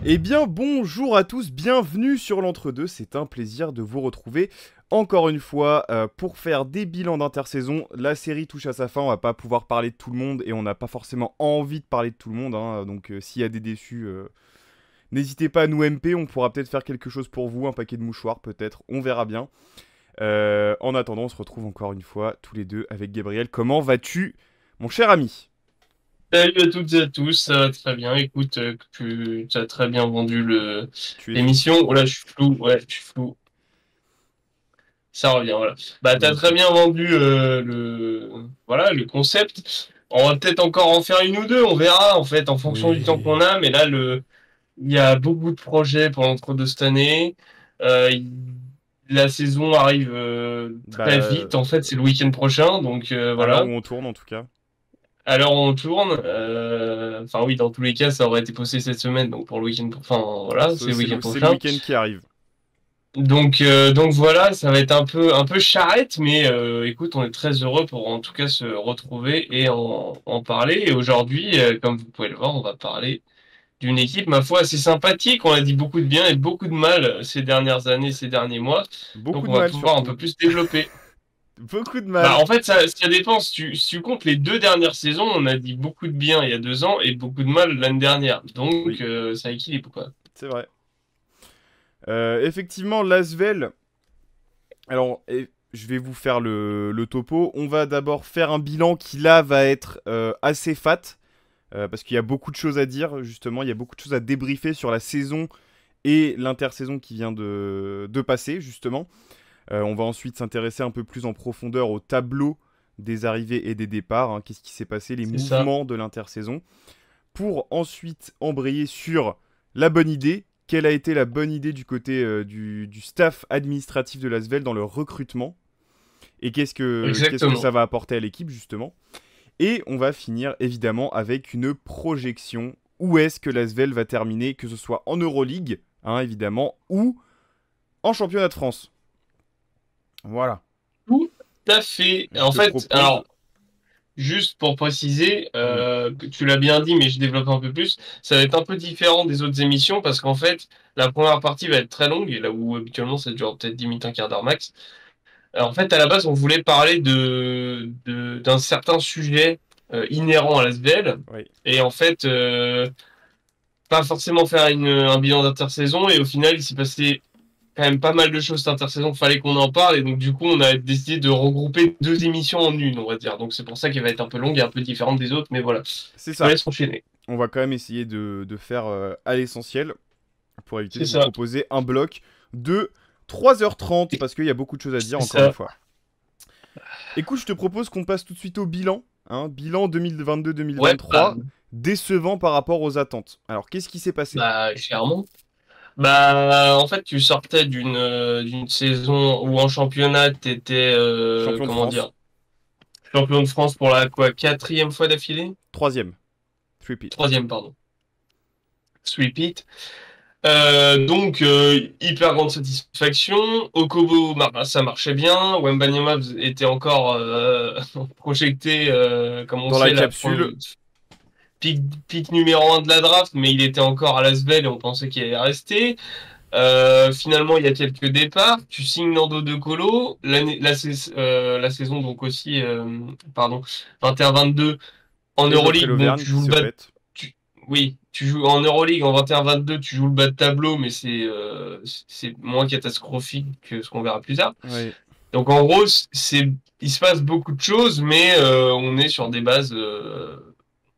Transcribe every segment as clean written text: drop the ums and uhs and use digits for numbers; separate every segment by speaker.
Speaker 1: Eh bien, bonjour à tous, bienvenue sur l'Entre-deux. C'est un plaisir de vous retrouver encore une fois pour faire des bilans d'intersaison. La série touche à sa fin, on va pas pouvoir parler de tout le monde et on n'a pas forcément envie de parler de tout le monde, hein. Donc s'il y a des déçus, n'hésitez pas à nous MP, on pourra peut-être faire quelque chose pour vous, un paquet de mouchoirs peut-être, on verra bien. En attendant, on se retrouve encore une fois tous les deux avec Gabriel. Comment vas-tu, mon cher ami?
Speaker 2: Salut à toutes et à tous, ça va très bien. Écoute, tu as très bien vendu
Speaker 1: Tu es flou.
Speaker 2: l'émission. Oh là, je suis flou, ouais, je suis flou. Ça revient, voilà. Bah, t'as très
Speaker 1: Nickel.
Speaker 2: bien vendu voilà, le concept. On va peut-être encore en faire une ou deux, on verra en fait en fonction du temps qu'on
Speaker 1: Oui.
Speaker 2: a. Mais là, il y a beaucoup de projets pour l'entre-deux cette année. Euh, il- la saison arrive très
Speaker 1: Bah,
Speaker 2: vite. En fait, c'est le week-end prochain, donc
Speaker 1: à l'heure où
Speaker 2: voilà.
Speaker 1: on tourne en tout cas.
Speaker 2: Alors on tourne, enfin oui, dans tous les cas, ça aurait été posté cette semaine, donc pour le week-end, enfin voilà, c'est le week-end
Speaker 1: C'est le
Speaker 2: prochain.
Speaker 1: week-end qui arrive.
Speaker 2: Donc voilà, ça va être un peu charrette, mais écoute, on est très heureux pour en tout cas se retrouver et en parler. Et aujourd'hui, comme vous pouvez le voir, on va parler d'une équipe, ma foi, assez sympathique. On a dit beaucoup de bien et beaucoup de mal ces dernières années, ces derniers mois.
Speaker 1: Beaucoup
Speaker 2: Donc
Speaker 1: de
Speaker 2: on va
Speaker 1: mal
Speaker 2: pouvoir un
Speaker 1: surtout.
Speaker 2: peu plus développer.
Speaker 1: Beaucoup de
Speaker 2: Bah,
Speaker 1: mal.
Speaker 2: en fait, ça dépend. Si tu comptes les deux dernières saisons, on a dit beaucoup de bien il y a 2 ans et beaucoup de mal l'année dernière. Donc,
Speaker 1: Oui,
Speaker 2: ça équilibre, quoi.
Speaker 1: c'est vrai. Effectivement, Lasvel. Alors, je vais vous faire le topo. On va d'abord faire un bilan qui là va être assez fat. Parce qu'il y a beaucoup de choses à dire, justement. Il y a beaucoup de choses à débriefer sur la saison et l'intersaison qui vient de passer, justement. On va ensuite s'intéresser un peu plus en profondeur au tableau des arrivées et des départs, hein. Qu'est-ce qui s'est passé, les
Speaker 2: C'est ça.
Speaker 1: mouvements de l'intersaison. Pour ensuite embrayer sur la bonne idée. Quelle a été la bonne idée du côté du staff administratif de l'Asvel dans le recrutement et qu'est-ce que ça
Speaker 2: Exactement.
Speaker 1: va apporter à l'équipe justement. Et on va finir évidemment avec une projection. Où est-ce que l'Asvel va terminer, que ce soit en Euroleague, hein, évidemment, ou en championnat de France. Voilà.
Speaker 2: Tout à fait.
Speaker 1: Je
Speaker 2: En
Speaker 1: te
Speaker 2: fait,
Speaker 1: propose...
Speaker 2: alors, juste pour préciser,
Speaker 1: Oui.
Speaker 2: que tu l'as bien dit, mais je développe un peu plus, ça va être un peu différent des autres émissions parce qu'en fait, la première partie va être très longue, et là où habituellement ça dure peut-être 10 minutes, un quart d'heure max. En fait, à la base, on voulait parler d'un certain sujet inhérent à l'ASBL.
Speaker 1: Oui.
Speaker 2: Et en fait, pas forcément faire un bilan d'intersaison. Et au final, il s'est passé quand même pas mal de choses cette intersaison. Fallait qu'on en parle. Et donc, du coup, on a décidé de regrouper deux émissions en une, on va dire. Donc, c'est pour ça qu'elle va être un peu longue et un peu différente des autres. Mais voilà,
Speaker 1: C'est
Speaker 2: je te
Speaker 1: ça.
Speaker 2: laisse enchaîner.
Speaker 1: On va quand même essayer de faire à l'essentiel pour éviter de
Speaker 2: C'est
Speaker 1: vous
Speaker 2: ça.
Speaker 1: proposer un bloc de 3h30 parce qu'il y a beaucoup de choses à dire
Speaker 2: C'est
Speaker 1: encore une
Speaker 2: ça.
Speaker 1: fois. Écoute, je te propose qu'on passe tout de suite au bilan, hein, bilan
Speaker 2: Ouais,
Speaker 1: 2022-2023, décevant par rapport aux attentes. Alors, qu'est-ce qui s'est passé?
Speaker 2: clairement. Bah, en fait, tu sortais d'une saison où en championnat, t'étais,
Speaker 1: Champion de
Speaker 2: comment
Speaker 1: France,
Speaker 2: dire, champion de France pour la quoi, quatrième fois d'affilée?
Speaker 1: troisième, repeat.
Speaker 2: Troisième, pardon. Sweep. Donc, hyper grande satisfaction. Okobo, ça marchait bien. Wembanyama était encore projeté, comme on
Speaker 1: Dans la
Speaker 2: sait,
Speaker 1: capsule,
Speaker 2: pic, pic numéro un de la draft, mais il était encore à l'Asvel et on pensait qu'il allait rester. Finalement, il y a quelques départs. Tu signes Nando De Colo. La saison, donc aussi, pardon, 21-22 en
Speaker 1: et Geoffrey
Speaker 2: Euroleague. Bon,
Speaker 1: Lauvergne
Speaker 2: tu
Speaker 1: qui
Speaker 2: joues le
Speaker 1: se
Speaker 2: bas.
Speaker 1: pète.
Speaker 2: Oui, tu joues en Euroleague en 21-22, tu joues le bas de tableau, mais c'est moins catastrophique que ce qu'on verra plus tard.
Speaker 1: Oui,
Speaker 2: Donc en gros, il se passe beaucoup de choses, mais on est sur des bases. On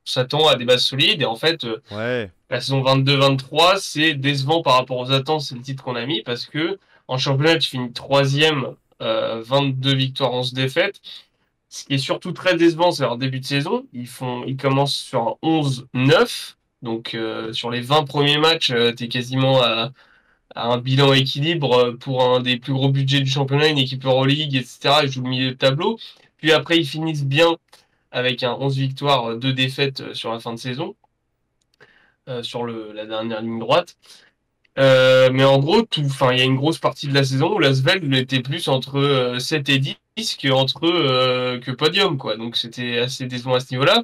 Speaker 2: s'attend à des bases solides. Et en fait,
Speaker 1: ouais,
Speaker 2: la saison 22-23, c'est décevant par rapport aux attentes, c'est le titre qu'on a mis, parce que en championnat, tu finis troisième, 22 victoires, 11 défaites. Ce qui est surtout très décevant, c'est leur début de saison. Ils commencent sur un 11-9. Donc sur les 20 premiers matchs, tu es quasiment à un bilan équilibre pour un des plus gros budgets du championnat, une équipe Euroleague, etc. Ils jouent le milieu de tableau. Puis après, ils finissent bien avec un 11 victoires, 2 défaites sur la fin de saison, sur la dernière ligne droite. Mais en gros, enfin, il y a une grosse partie de la saison où l'Asvel était plus entre 7 et 10 que podium, quoi. Donc c'était assez décevant à ce niveau-là.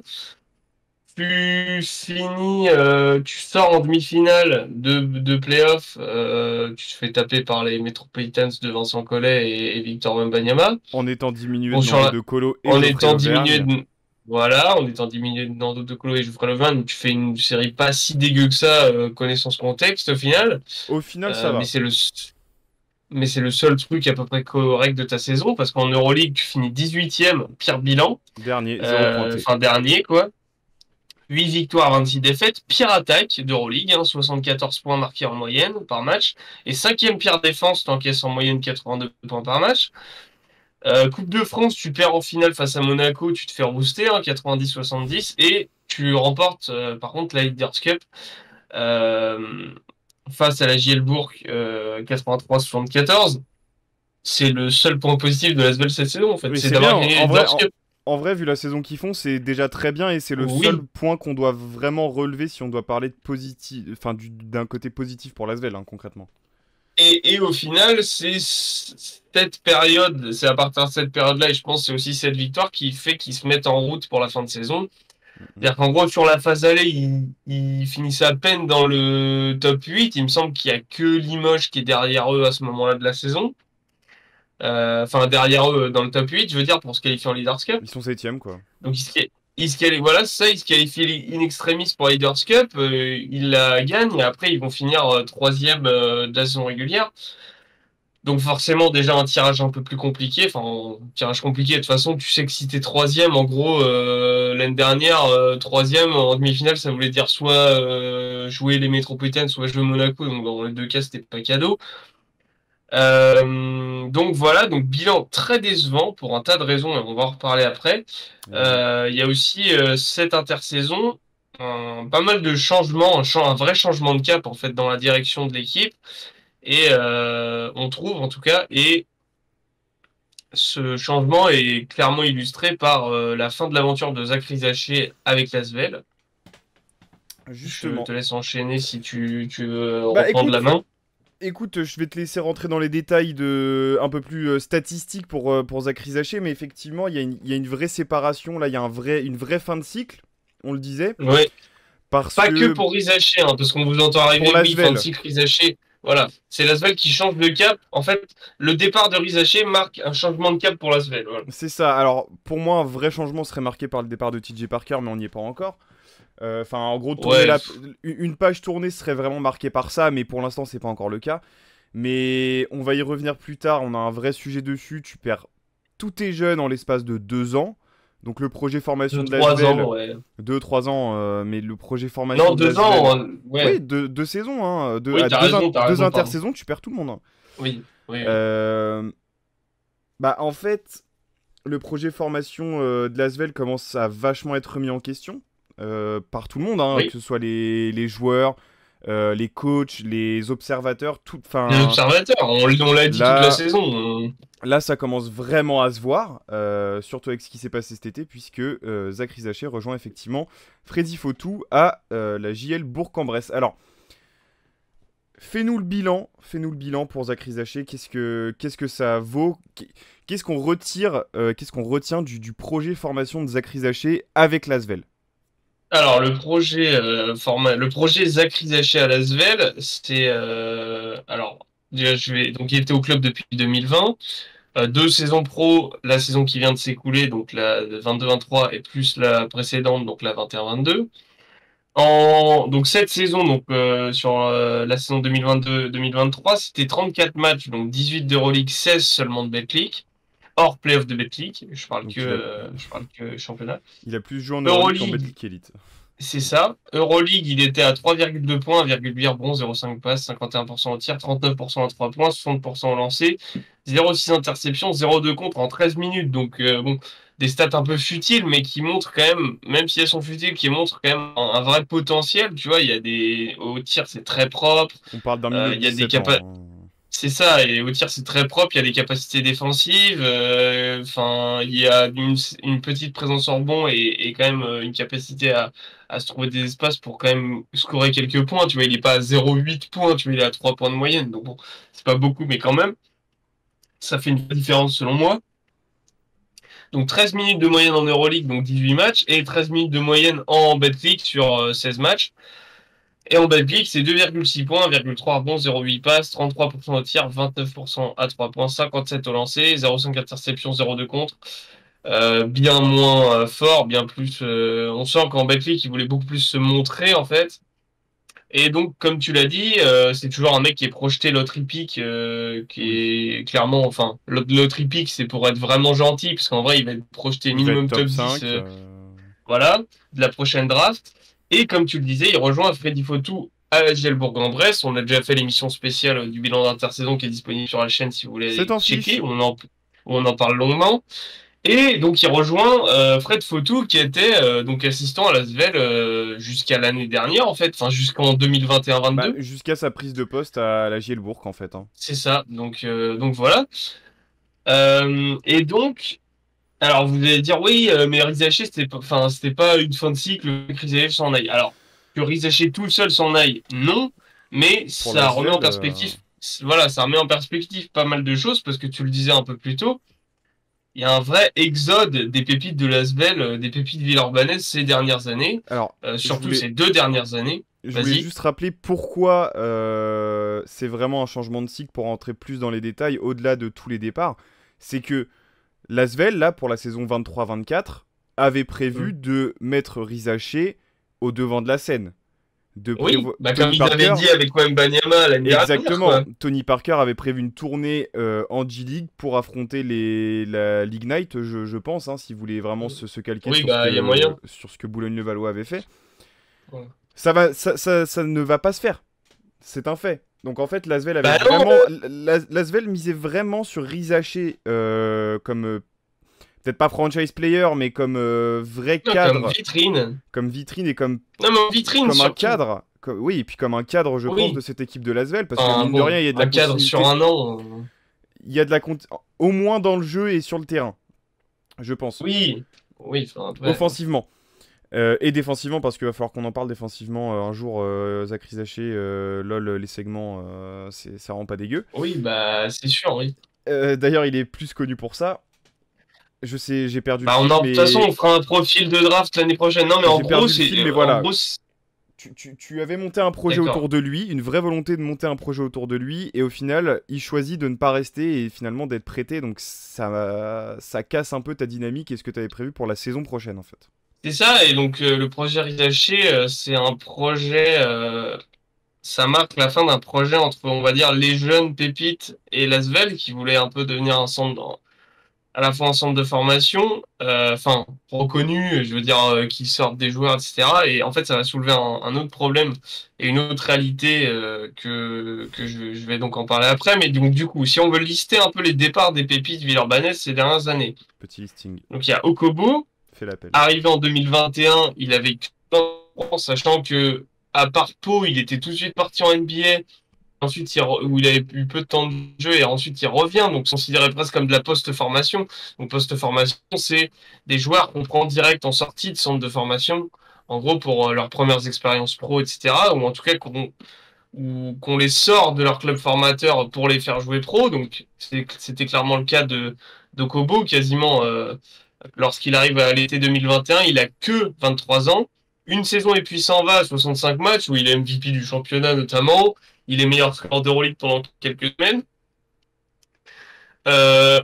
Speaker 2: tu sors en demi-finale de playoff, tu te fais taper par les Metropolitans de Vincent Collet et Victor Wembanyama.
Speaker 1: En étant diminué
Speaker 2: Bon,
Speaker 1: de Nando De Colo et
Speaker 2: en
Speaker 1: Geoffrey
Speaker 2: étant diminué
Speaker 1: Lauvergne.
Speaker 2: de, voilà, en étant diminué de Nando De Colo et Geoffrey Lauvergne, tu fais une série pas si dégueu que ça, connaissant ce contexte au final.
Speaker 1: Au final, ça
Speaker 2: Euh, mais
Speaker 1: va.
Speaker 2: c'est le, mais c'est le seul truc à peu près correct de ta saison, parce qu'en Euroleague, tu finis 18e, pire bilan,
Speaker 1: Dernier, 0 pointé.
Speaker 2: enfin dernier, quoi. 8 victoires, 26 défaites, pire attaque d'Euroleague, 74 points marqués en moyenne par match, et cinquième pire défense, t'encaisses en moyenne 82 points par match. Coupe de France, tu perds en finale face à Monaco, tu te fais rebooster, 90-70, et tu remportes par contre la Leaders Cup euh, face à la JL Bourg 83-74. C'est le seul point positif de l'ASVEL cette saison, en fait,
Speaker 1: Oui,
Speaker 2: c'est
Speaker 1: c'est bien.
Speaker 2: d'avoir gagné la Leaders Cup.
Speaker 1: En vrai, vu la saison qu'ils font, c'est déjà très bien et c'est le seul
Speaker 2: Oui,
Speaker 1: point qu'on doit vraiment relever si on doit parler de positif, enfin d'un côté positif pour l'Asvel, concrètement.
Speaker 2: et au final, c'est cette période, c'est à partir de cette période-là, et je pense que c'est aussi cette victoire qui fait qu'ils se mettent en route pour la fin de saison.
Speaker 1: Mhm.
Speaker 2: C'est-à-dire qu'en gros, sur la phase aller, ils finissent à peine dans le top 8. Il me semble qu'il n'y a que Limoges qui est derrière eux à ce moment-là de la saison. Enfin, derrière eux dans le top 8, je veux dire, pour se qualifier en Leaders Cup.
Speaker 1: Ils sont septièmes, quoi.
Speaker 2: Donc, voilà, c'est ça, ils se qualifient in extremis pour la Leaders Cup. Ils la gagnent et après, ils vont finir troisième de la saison régulière. Donc forcément déjà un tirage un peu plus compliqué, enfin un tirage compliqué de toute façon tu sais que si t'es troisième en gros l'année dernière troisième en demi-finale ça voulait dire soit jouer les Métropolitaines soit jouer Monaco, donc dans les deux cas c'était pas cadeau. Donc voilà, donc bilan très décevant pour un tas de raisons et on va en reparler après.
Speaker 1: Évidemment.
Speaker 2: Il y a aussi cette intersaison pas mal de changements, un vrai changement de cap en fait dans la direction de l'équipe. Et on trouve en tout cas, et ce changement est clairement illustré par la fin de l'aventure de Zach Rizaché avec l'Asvel. Je te
Speaker 1: Justement.
Speaker 2: laisse enchaîner si tu veux
Speaker 1: Bah
Speaker 2: reprendre la
Speaker 1: écoute,
Speaker 2: main.
Speaker 1: je vais te laisser rentrer dans les détails un peu plus statistiques pour Zach Rizaché, mais effectivement, il y a une vraie séparation, là, il y a une vraie fin de cycle, on le disait,
Speaker 2: Ouais.
Speaker 1: parce
Speaker 2: Pas que
Speaker 1: que
Speaker 2: pour Rizaché, parce qu'on vous entend
Speaker 1: pour
Speaker 2: arriver, oui, fin de
Speaker 1: l'Asvel,
Speaker 2: cycle Rizaché. Voilà, c'est l'Asvel qui change de cap. En fait, le départ de Rizaché marque un changement de cap pour l'Asvel. Voilà.
Speaker 1: c'est ça. Alors, pour moi, un vrai changement serait marqué par le départ de TJ Parker, mais on n'y est pas encore. Enfin, en gros,
Speaker 2: Ouais,
Speaker 1: une page tournée serait vraiment marquée par ça, mais pour l'instant, c'est pas encore le cas. Mais on va y revenir plus tard. On a un vrai sujet dessus. Tu perds tous tes jeunes en l'espace de 2 ans. Donc le projet formation
Speaker 2: de
Speaker 1: de
Speaker 2: 3 ans,
Speaker 1: l'Asvel,
Speaker 2: ouais.
Speaker 1: 2 3 ans, mais le projet formation
Speaker 2: Non,
Speaker 1: de
Speaker 2: 2 ans,
Speaker 1: l'Asvel,
Speaker 2: ouais.
Speaker 1: oui, 2 saisons,
Speaker 2: Oui, t'as
Speaker 1: deux
Speaker 2: raison, pardon.
Speaker 1: intersaisons, tu perds tout le monde.
Speaker 2: Oui, oui, oui.
Speaker 1: Euh, Bah en fait, le projet formation de l'Asvel commence à vachement être remis en question par tout le monde, que
Speaker 2: Oui.
Speaker 1: ce soit les joueurs, les coachs, les observateurs, tout.
Speaker 2: Les
Speaker 1: Enfin,
Speaker 2: observateurs, on l'a dit toute la
Speaker 1: là,
Speaker 2: saison.
Speaker 1: là, ça commence vraiment à se voir, surtout avec ce qui s'est passé cet été, puisque Zach Rizaché rejoint effectivement Freddy Fautou à la JL Bourg-en-Bresse. Alors, fais-nous le bilan pour Zach Rizaché. Qu'est-ce que ça vaut? Qu'est-ce qu'on retire, qu'est-ce qu'on retient du projet formation de Zach Rizaché avec l'Asvel?
Speaker 2: Alors, le projet Zachary Zaché à Lasvel, c'est alors déjà, donc il était au club depuis 2020, 2 saisons pro, la saison qui vient de s'écouler, donc la 22-23 et plus la précédente, donc la 21-22. Donc cette saison, donc sur la saison 2022-2023, c'était 34 matchs, donc 18 d'Euroleague, 16 seulement de Betclic, hors playoff de Betclic.
Speaker 1: Donc
Speaker 2: Je parle que championnat.
Speaker 1: il a plus joué en Euroleague qu'en
Speaker 2: Euroleague,
Speaker 1: Betclic Elite.
Speaker 2: c'est ça. Euroleague, il était à 3,2 points, 1,8 rebonds, 0,5 passes, 51% au tir, 39% à 3 points, 60% au lancer, 0,6 interceptions, 0,2 contre en 13 minutes. Donc, bon, des stats un peu futiles, mais qui montrent quand même si elles sont futiles, qui montrent quand même un vrai potentiel. Tu vois, il y a au tir, c'est très propre.
Speaker 1: On parle d'un milieu de
Speaker 2: Il y a des
Speaker 1: 17
Speaker 2: capacités.
Speaker 1: ans.
Speaker 2: C'est ça, et au tir c'est très propre, il y a des capacités défensives, enfin il y a une petite présence en rebond et quand même une capacité à se trouver des espaces pour quand même scorer quelques points, tu vois, il est pas à 0,8 points, tu vois, il est à 3 points de moyenne, donc bon, c'est pas beaucoup, mais quand même, ça fait une différence selon moi. Donc 13 minutes de moyenne en Euroleague, donc 18 matchs, et 13 minutes de moyenne en Betclic sur 16 matchs. Et en Betclic, c'est 2,6 points, 1,3 rebonds, 0,8 passes, 33% au tir, 29% à 3 points, 57 au lancer, 0,5 interception, 0,2 contre. Bien moins fort, bien plus. On sent qu'en Betclic, il voulait beaucoup plus se montrer en fait. Et donc, comme tu l'as dit, c'est toujours un mec qui est projeté lottery pick, qui
Speaker 1: Oui.
Speaker 2: est clairement, enfin, lottery pick, c'est pour être vraiment gentil, parce qu'en vrai, il va être projeté
Speaker 1: Il va être
Speaker 2: minimum
Speaker 1: top
Speaker 2: top 10,
Speaker 1: 5.
Speaker 2: voilà, de la prochaine draft. Et comme tu le disais, il rejoint Freddy Fotou à la JL Bourg-en-Bresse. On a déjà fait l'émission spéciale du bilan d'intersaison qui est disponible sur la chaîne si vous voulez
Speaker 1: C'est
Speaker 2: aller
Speaker 1: en
Speaker 2: checker,
Speaker 1: fiche.
Speaker 2: où on en parle longuement. Et donc il rejoint Fred Fotou qui était donc assistant à l'Asvel jusqu'à l'année dernière en fait, enfin jusqu'en
Speaker 1: Bah,
Speaker 2: 2021-22.
Speaker 1: jusqu'à sa prise de poste à la Gielbourg en fait, hein.
Speaker 2: C'est ça. Donc voilà. Et donc alors vous allez dire oui mais Rizaché c'était pas une fin de cycle que Rizaché s'en aille. Alors que Rizaché tout seul s'en aille, non, mais
Speaker 1: Pour
Speaker 2: ça remet en
Speaker 1: l'Asvel,
Speaker 2: perspective. Voilà, ça remet en perspective pas mal de choses parce que tu le disais un peu plus tôt. Il y a un vrai exode des pépites de l'Asvel, des pépites villeurbanaises ces dernières années,
Speaker 1: alors, je
Speaker 2: surtout
Speaker 1: voulais,
Speaker 2: ces 2 dernières années.
Speaker 1: je voulais
Speaker 2: Vas-y.
Speaker 1: juste rappeler pourquoi c'est vraiment un changement de cycle pour rentrer plus dans les détails, au-delà de tous les départs. C'est que l'Asvel, là, pour la saison 23-24, avait prévu
Speaker 2: Mm.
Speaker 1: de mettre Rizaché au devant de la scène.
Speaker 2: Oui, bah comme
Speaker 1: Tony
Speaker 2: ils avaient
Speaker 1: Parker,
Speaker 2: dit avec Wembanyama l'année dernière,
Speaker 1: exactement,
Speaker 2: quoi.
Speaker 1: Tony Parker avait prévu une tournée en G-League pour affronter la League Night, je pense, hein, s'il voulait vraiment se calquer
Speaker 2: Oui, bah il y a moyen.
Speaker 1: sur ce que Boulogne-le-Valois avait fait.
Speaker 2: Ouais.
Speaker 1: Ça ne va pas se faire. C'est un fait. Donc en fait, Lasvel avait
Speaker 2: Bah non,
Speaker 1: vraiment. Lasvel misait vraiment sur Rizaché comme. Peut-être pas franchise player, mais comme vrai
Speaker 2: non, comme
Speaker 1: cadre.
Speaker 2: vitrine.
Speaker 1: Comme vitrine et
Speaker 2: Non, mais en vitrine
Speaker 1: comme un
Speaker 2: surtout.
Speaker 1: cadre. Oui, et puis comme un cadre, je pense, de
Speaker 2: Oui.
Speaker 1: cette équipe de Lasvel. Parce que
Speaker 2: Enfin
Speaker 1: mine de
Speaker 2: bon,
Speaker 1: rien, il y a de la
Speaker 2: un cadre sur
Speaker 1: continuité.
Speaker 2: un an.
Speaker 1: Il y a de la au moins dans le jeu et sur le terrain. Je pense.
Speaker 2: Oui. Oui, enfin après.
Speaker 1: Offensivement. Et défensivement, parce qu'il va falloir qu'on en parle défensivement un jour. Zach Rizaché, lol, les segments, ça rend pas dégueu.
Speaker 2: Oui, bah c'est sûr, oui.
Speaker 1: D'ailleurs, il est plus connu pour ça. Je sais, j'ai perdu le
Speaker 2: Bah
Speaker 1: fil,
Speaker 2: de toute façon,
Speaker 1: mais
Speaker 2: on fera un profil de draft l'année prochaine. Non, mais en
Speaker 1: j'ai
Speaker 2: gros,
Speaker 1: perdu le
Speaker 2: c'est
Speaker 1: fil, mais
Speaker 2: en
Speaker 1: voilà.
Speaker 2: gros,
Speaker 1: Tu avais monté un projet
Speaker 2: d'accord.
Speaker 1: autour de lui, une vraie volonté de monter un projet autour de lui, et au final, il choisit de ne pas rester et finalement d'être prêté. Donc ça casse un peu ta dynamique et ce que tu avais prévu pour la saison prochaine, en fait.
Speaker 2: C'est ça, et donc le projet Rizaché, c'est un projet, ça marque la fin d'un projet entre, on va dire, les jeunes pépites et l'Asvel, qui voulait un peu devenir à la fois un centre de formation, enfin, reconnu, je veux dire, qui sortent des joueurs, etc. Et en fait, ça va soulever un autre problème et une autre réalité que je vais donc en parler après. Mais donc, du coup, si on veut lister un peu les départs des pépites villeurbanaises ces dernières années,
Speaker 1: Petit listing,
Speaker 2: donc il y a Okobo.
Speaker 1: fais l'appel.
Speaker 2: Arrivé en 2021, il avait 15 ans, sachant que à part Pau, il était tout de suite parti en NBA. Ensuite, où il avait eu peu de temps de jeu et ensuite il revient. Donc, considéré presque comme de la post-formation. Donc, post-formation, c'est des joueurs qu'on prend direct en sortie de centre de formation. En gros, pour leurs premières expériences pro, etc. Ou en tout cas, qu'on les sort de leur club formateur pour les faire jouer pro. Donc, c'était clairement le cas de Kobo, quasiment. Lorsqu'il arrive à l'été 2021, il a que 23 ans. Une saison et puis s'en va à 65 matchs où il est MVP du championnat notamment. Il est meilleur score d'Euroleague pendant quelques semaines.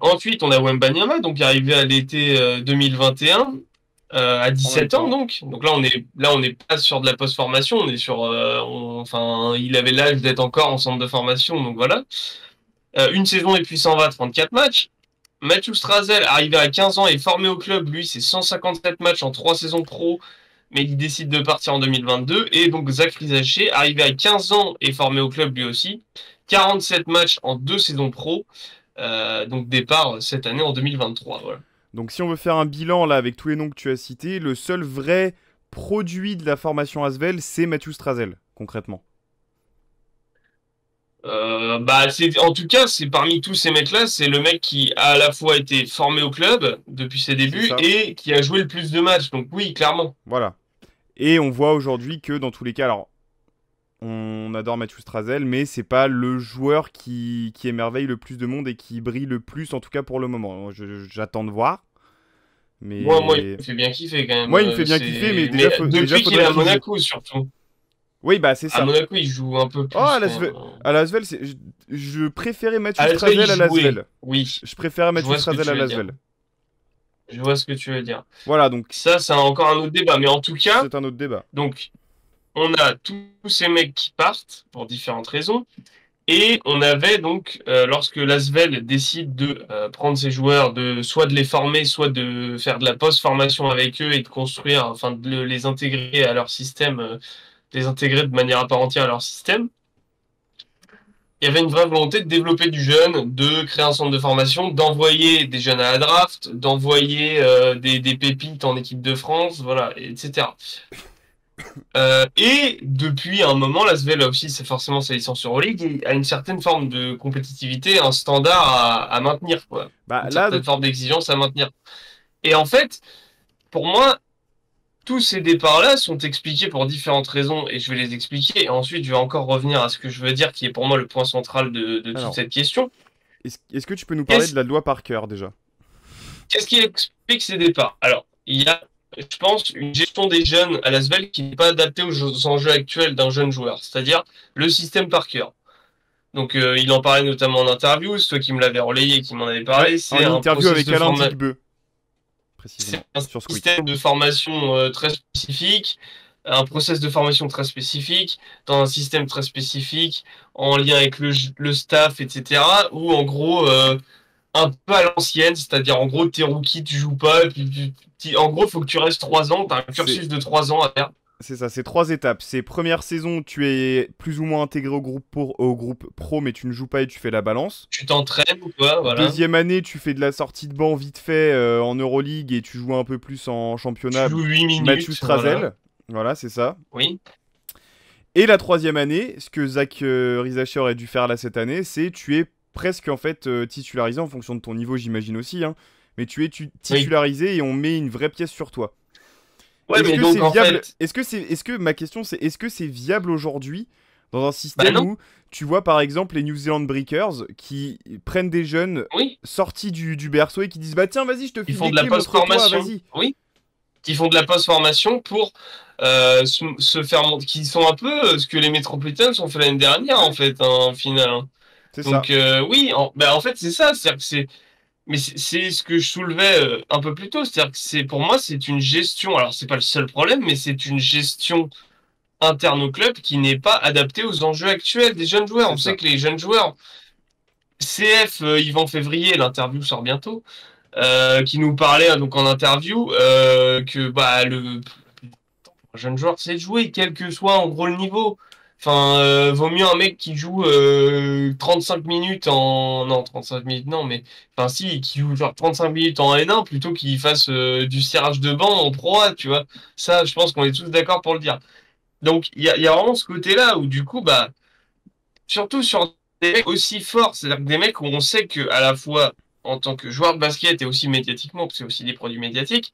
Speaker 2: Ensuite, on a Wembanyama, donc arrivé à l'été 2021 à
Speaker 1: En même
Speaker 2: 17 ans
Speaker 1: temps,
Speaker 2: donc. Donc là on n'est pas sur de la post-formation, on est sur enfin il avait l'âge d'être encore en centre de formation donc voilà. Une saison et puis s'en va 34 matchs. Matthew Strazel, arrivé à 15 ans, est formé au club. Lui, c'est 157 matchs en 3 saisons pro, mais il décide de partir en 2022. Et donc, Zach Rizaché, arrivé à 15 ans, est formé au club lui aussi. 47 matchs en 2 saisons pro. Donc, départ cette année en 2023. Voilà.
Speaker 1: donc si on veut faire un bilan là avec tous les noms que tu as cités, le seul vrai produit de la formation Asvel, c'est Matthew Strazel, concrètement.
Speaker 2: Bah, en tout cas, c'est parmi tous ces mecs-là, c'est le mec qui a à la fois été formé au club depuis ses
Speaker 1: C'est
Speaker 2: débuts
Speaker 1: ça.
Speaker 2: et qui a joué le plus de matchs. Donc, oui, clairement.
Speaker 1: Voilà. Et on voit aujourd'hui que dans tous les cas, alors on adore Matthew Strazel, mais c'est pas le joueur qui émerveille le plus de monde et qui brille le plus, en tout cas pour le moment. J'attends de voir.
Speaker 2: Moi, il
Speaker 1: Mais
Speaker 2: me fait bien kiffer quand même.
Speaker 1: moi, il me fait bien kiffer, mais
Speaker 2: Mais
Speaker 1: déjà
Speaker 2: depuis qu'il est
Speaker 1: faudrait
Speaker 2: à
Speaker 1: qu'il joue.
Speaker 2: Monaco, surtout.
Speaker 1: Oui, bah c'est
Speaker 2: À
Speaker 1: ça.
Speaker 2: Monaco, il joue un peu
Speaker 1: Oh,
Speaker 2: plus quand même.
Speaker 1: À Lasvel, je préférais
Speaker 2: À
Speaker 1: Mathieu
Speaker 2: Lasvel, il
Speaker 1: Strazel à
Speaker 2: jouait.
Speaker 1: Lasvel.
Speaker 2: Oui,
Speaker 1: Je préférais
Speaker 2: je
Speaker 1: Mathieu
Speaker 2: vois ce que
Speaker 1: Strazel
Speaker 2: tu
Speaker 1: à
Speaker 2: veux dire.
Speaker 1: Lasvel.
Speaker 2: Je vois ce que tu veux dire.
Speaker 1: Voilà, donc
Speaker 2: Ça, c'est encore un autre débat. Mais en tout cas,
Speaker 1: c'est un autre débat.
Speaker 2: donc, on a tous ces mecs qui partent pour différentes raisons. Et on avait donc, lorsque l'Asvel décide de prendre ses joueurs, soit de les former, soit de faire de la post-formation avec eux et de construire, enfin de les intégrer à leur système, les intégrer de manière à part entière à leur système, il y avait une vraie volonté de développer du jeune, de créer un centre de formation, d'envoyer des jeunes à la draft, d'envoyer des pépites en équipe de France, voilà, etc. Et depuis un moment, l'Asvel a aussi c'est forcément sa licence Euroleague et a une certaine forme de compétitivité, un standard à maintenir, quoi.
Speaker 1: Bah
Speaker 2: Une
Speaker 1: là,
Speaker 2: certaine forme d'exigence à maintenir. Et en fait, pour moi, tous ces départs-là sont expliqués pour différentes raisons et je vais les expliquer. Et ensuite, je vais encore revenir à ce que je veux dire, qui est pour moi le point central de toute
Speaker 1: alors,
Speaker 2: cette question.
Speaker 1: est-ce que tu peux nous parler de
Speaker 2: Qu'est-ce
Speaker 1: la loi Parker déjà?
Speaker 2: qu'est-ce qui explique ces départs? Alors, il y a, je pense, une gestion des jeunes à l'Asvel qui n'est pas adaptée aux enjeux actuels d'un jeune joueur, c'est-à-dire le système Parker. Donc, il en parlait notamment en interview, c'est toi qui me l'avais relayé et qui m'en avait
Speaker 1: Ouais,
Speaker 2: parlé.
Speaker 1: en interview avec Alain Digbeu,
Speaker 2: C'est
Speaker 1: précisément,
Speaker 2: un
Speaker 1: sur Squeak.
Speaker 2: système de formation très spécifique, un process de formation très spécifique, dans un système très spécifique, en lien avec le staff, etc. Où en gros, un peu à l'ancienne, c'est-à-dire en gros, t'es rookie, tu joues pas, et puis en gros, il faut que tu restes 3 ans, t'as un
Speaker 1: C'est
Speaker 2: cursus de 3 ans à faire.
Speaker 1: c'est ça, c'est 3 étapes. C'est première saison, tu es plus ou moins intégré au groupe pro, mais tu ne joues pas et tu fais la balance.
Speaker 2: Tu t'entraînes ou quoi, voilà.
Speaker 1: Deuxième année, tu fais de la sortie de banc vite fait en Euroleague et tu joues un peu plus en
Speaker 2: Tu
Speaker 1: championnat.
Speaker 2: joues 8
Speaker 1: Mathieu
Speaker 2: minutes, voilà.
Speaker 1: Strazel, voilà, c'est ça.
Speaker 2: Oui,
Speaker 1: Et la troisième année, ce que Zach Rizacher aurait dû faire là cette année, c'est tu es presque en fait titularisé en fonction de ton niveau, j'imagine aussi, hein. Mais tu es
Speaker 2: oui.
Speaker 1: titularisé et on met une vraie pièce sur toi.
Speaker 2: Ouais,
Speaker 1: Est-ce
Speaker 2: mais
Speaker 1: que
Speaker 2: donc
Speaker 1: c'est
Speaker 2: en
Speaker 1: viable?
Speaker 2: fait,
Speaker 1: Est-ce que ma question c'est est-ce que c'est viable aujourd'hui dans un
Speaker 2: bah
Speaker 1: système
Speaker 2: non,
Speaker 1: où tu vois par exemple les New Zealand Breakers qui prennent des jeunes
Speaker 2: oui.
Speaker 1: sortis du berceau et qui disent bah tiens vas-y je te
Speaker 2: Ils
Speaker 1: file
Speaker 2: font
Speaker 1: les
Speaker 2: de la
Speaker 1: clés montre-toi
Speaker 2: post-formation,
Speaker 1: vas-y.
Speaker 2: oui. Qui font de la post-formation pour se faire montrer, qui sont un peu ce que les Metropolitans ont fait l'année dernière, en
Speaker 1: Ouais,
Speaker 2: fait, en finale, hein.
Speaker 1: c'est ça.
Speaker 2: Donc, oui, bah, en fait, c'est ça. C'est-à-dire que mais c'est ce que je soulevais un peu plus tôt. C'est-à-dire que pour moi, c'est une gestion. Alors, c'est pas le seul problème, mais c'est une gestion interne au club qui n'est pas adaptée aux enjeux actuels des jeunes joueurs.
Speaker 1: C'est
Speaker 2: On sait
Speaker 1: ça.
Speaker 2: que les jeunes joueurs, CF, Yvan Février, l'interview sort bientôt, qui nous parlait donc en interview que bah, un jeune joueur sait jouer, quel que soit en gros le niveau. Enfin, vaut mieux un mec qui joue 35 minutes en... Non, 35 minutes, non, mais... Enfin, si, qui joue genre 35 minutes en N1 plutôt qu'il fasse du serrage de banc en Pro A, tu vois. Ça, je pense qu'on est tous d'accord pour le dire. Donc, il y a vraiment ce côté-là où, du coup, bah, surtout sur des mecs aussi forts, c'est-à-dire que des mecs où on sait que, à la fois, en tant que joueur de basket et aussi médiatiquement, parce que c'est aussi des produits médiatiques,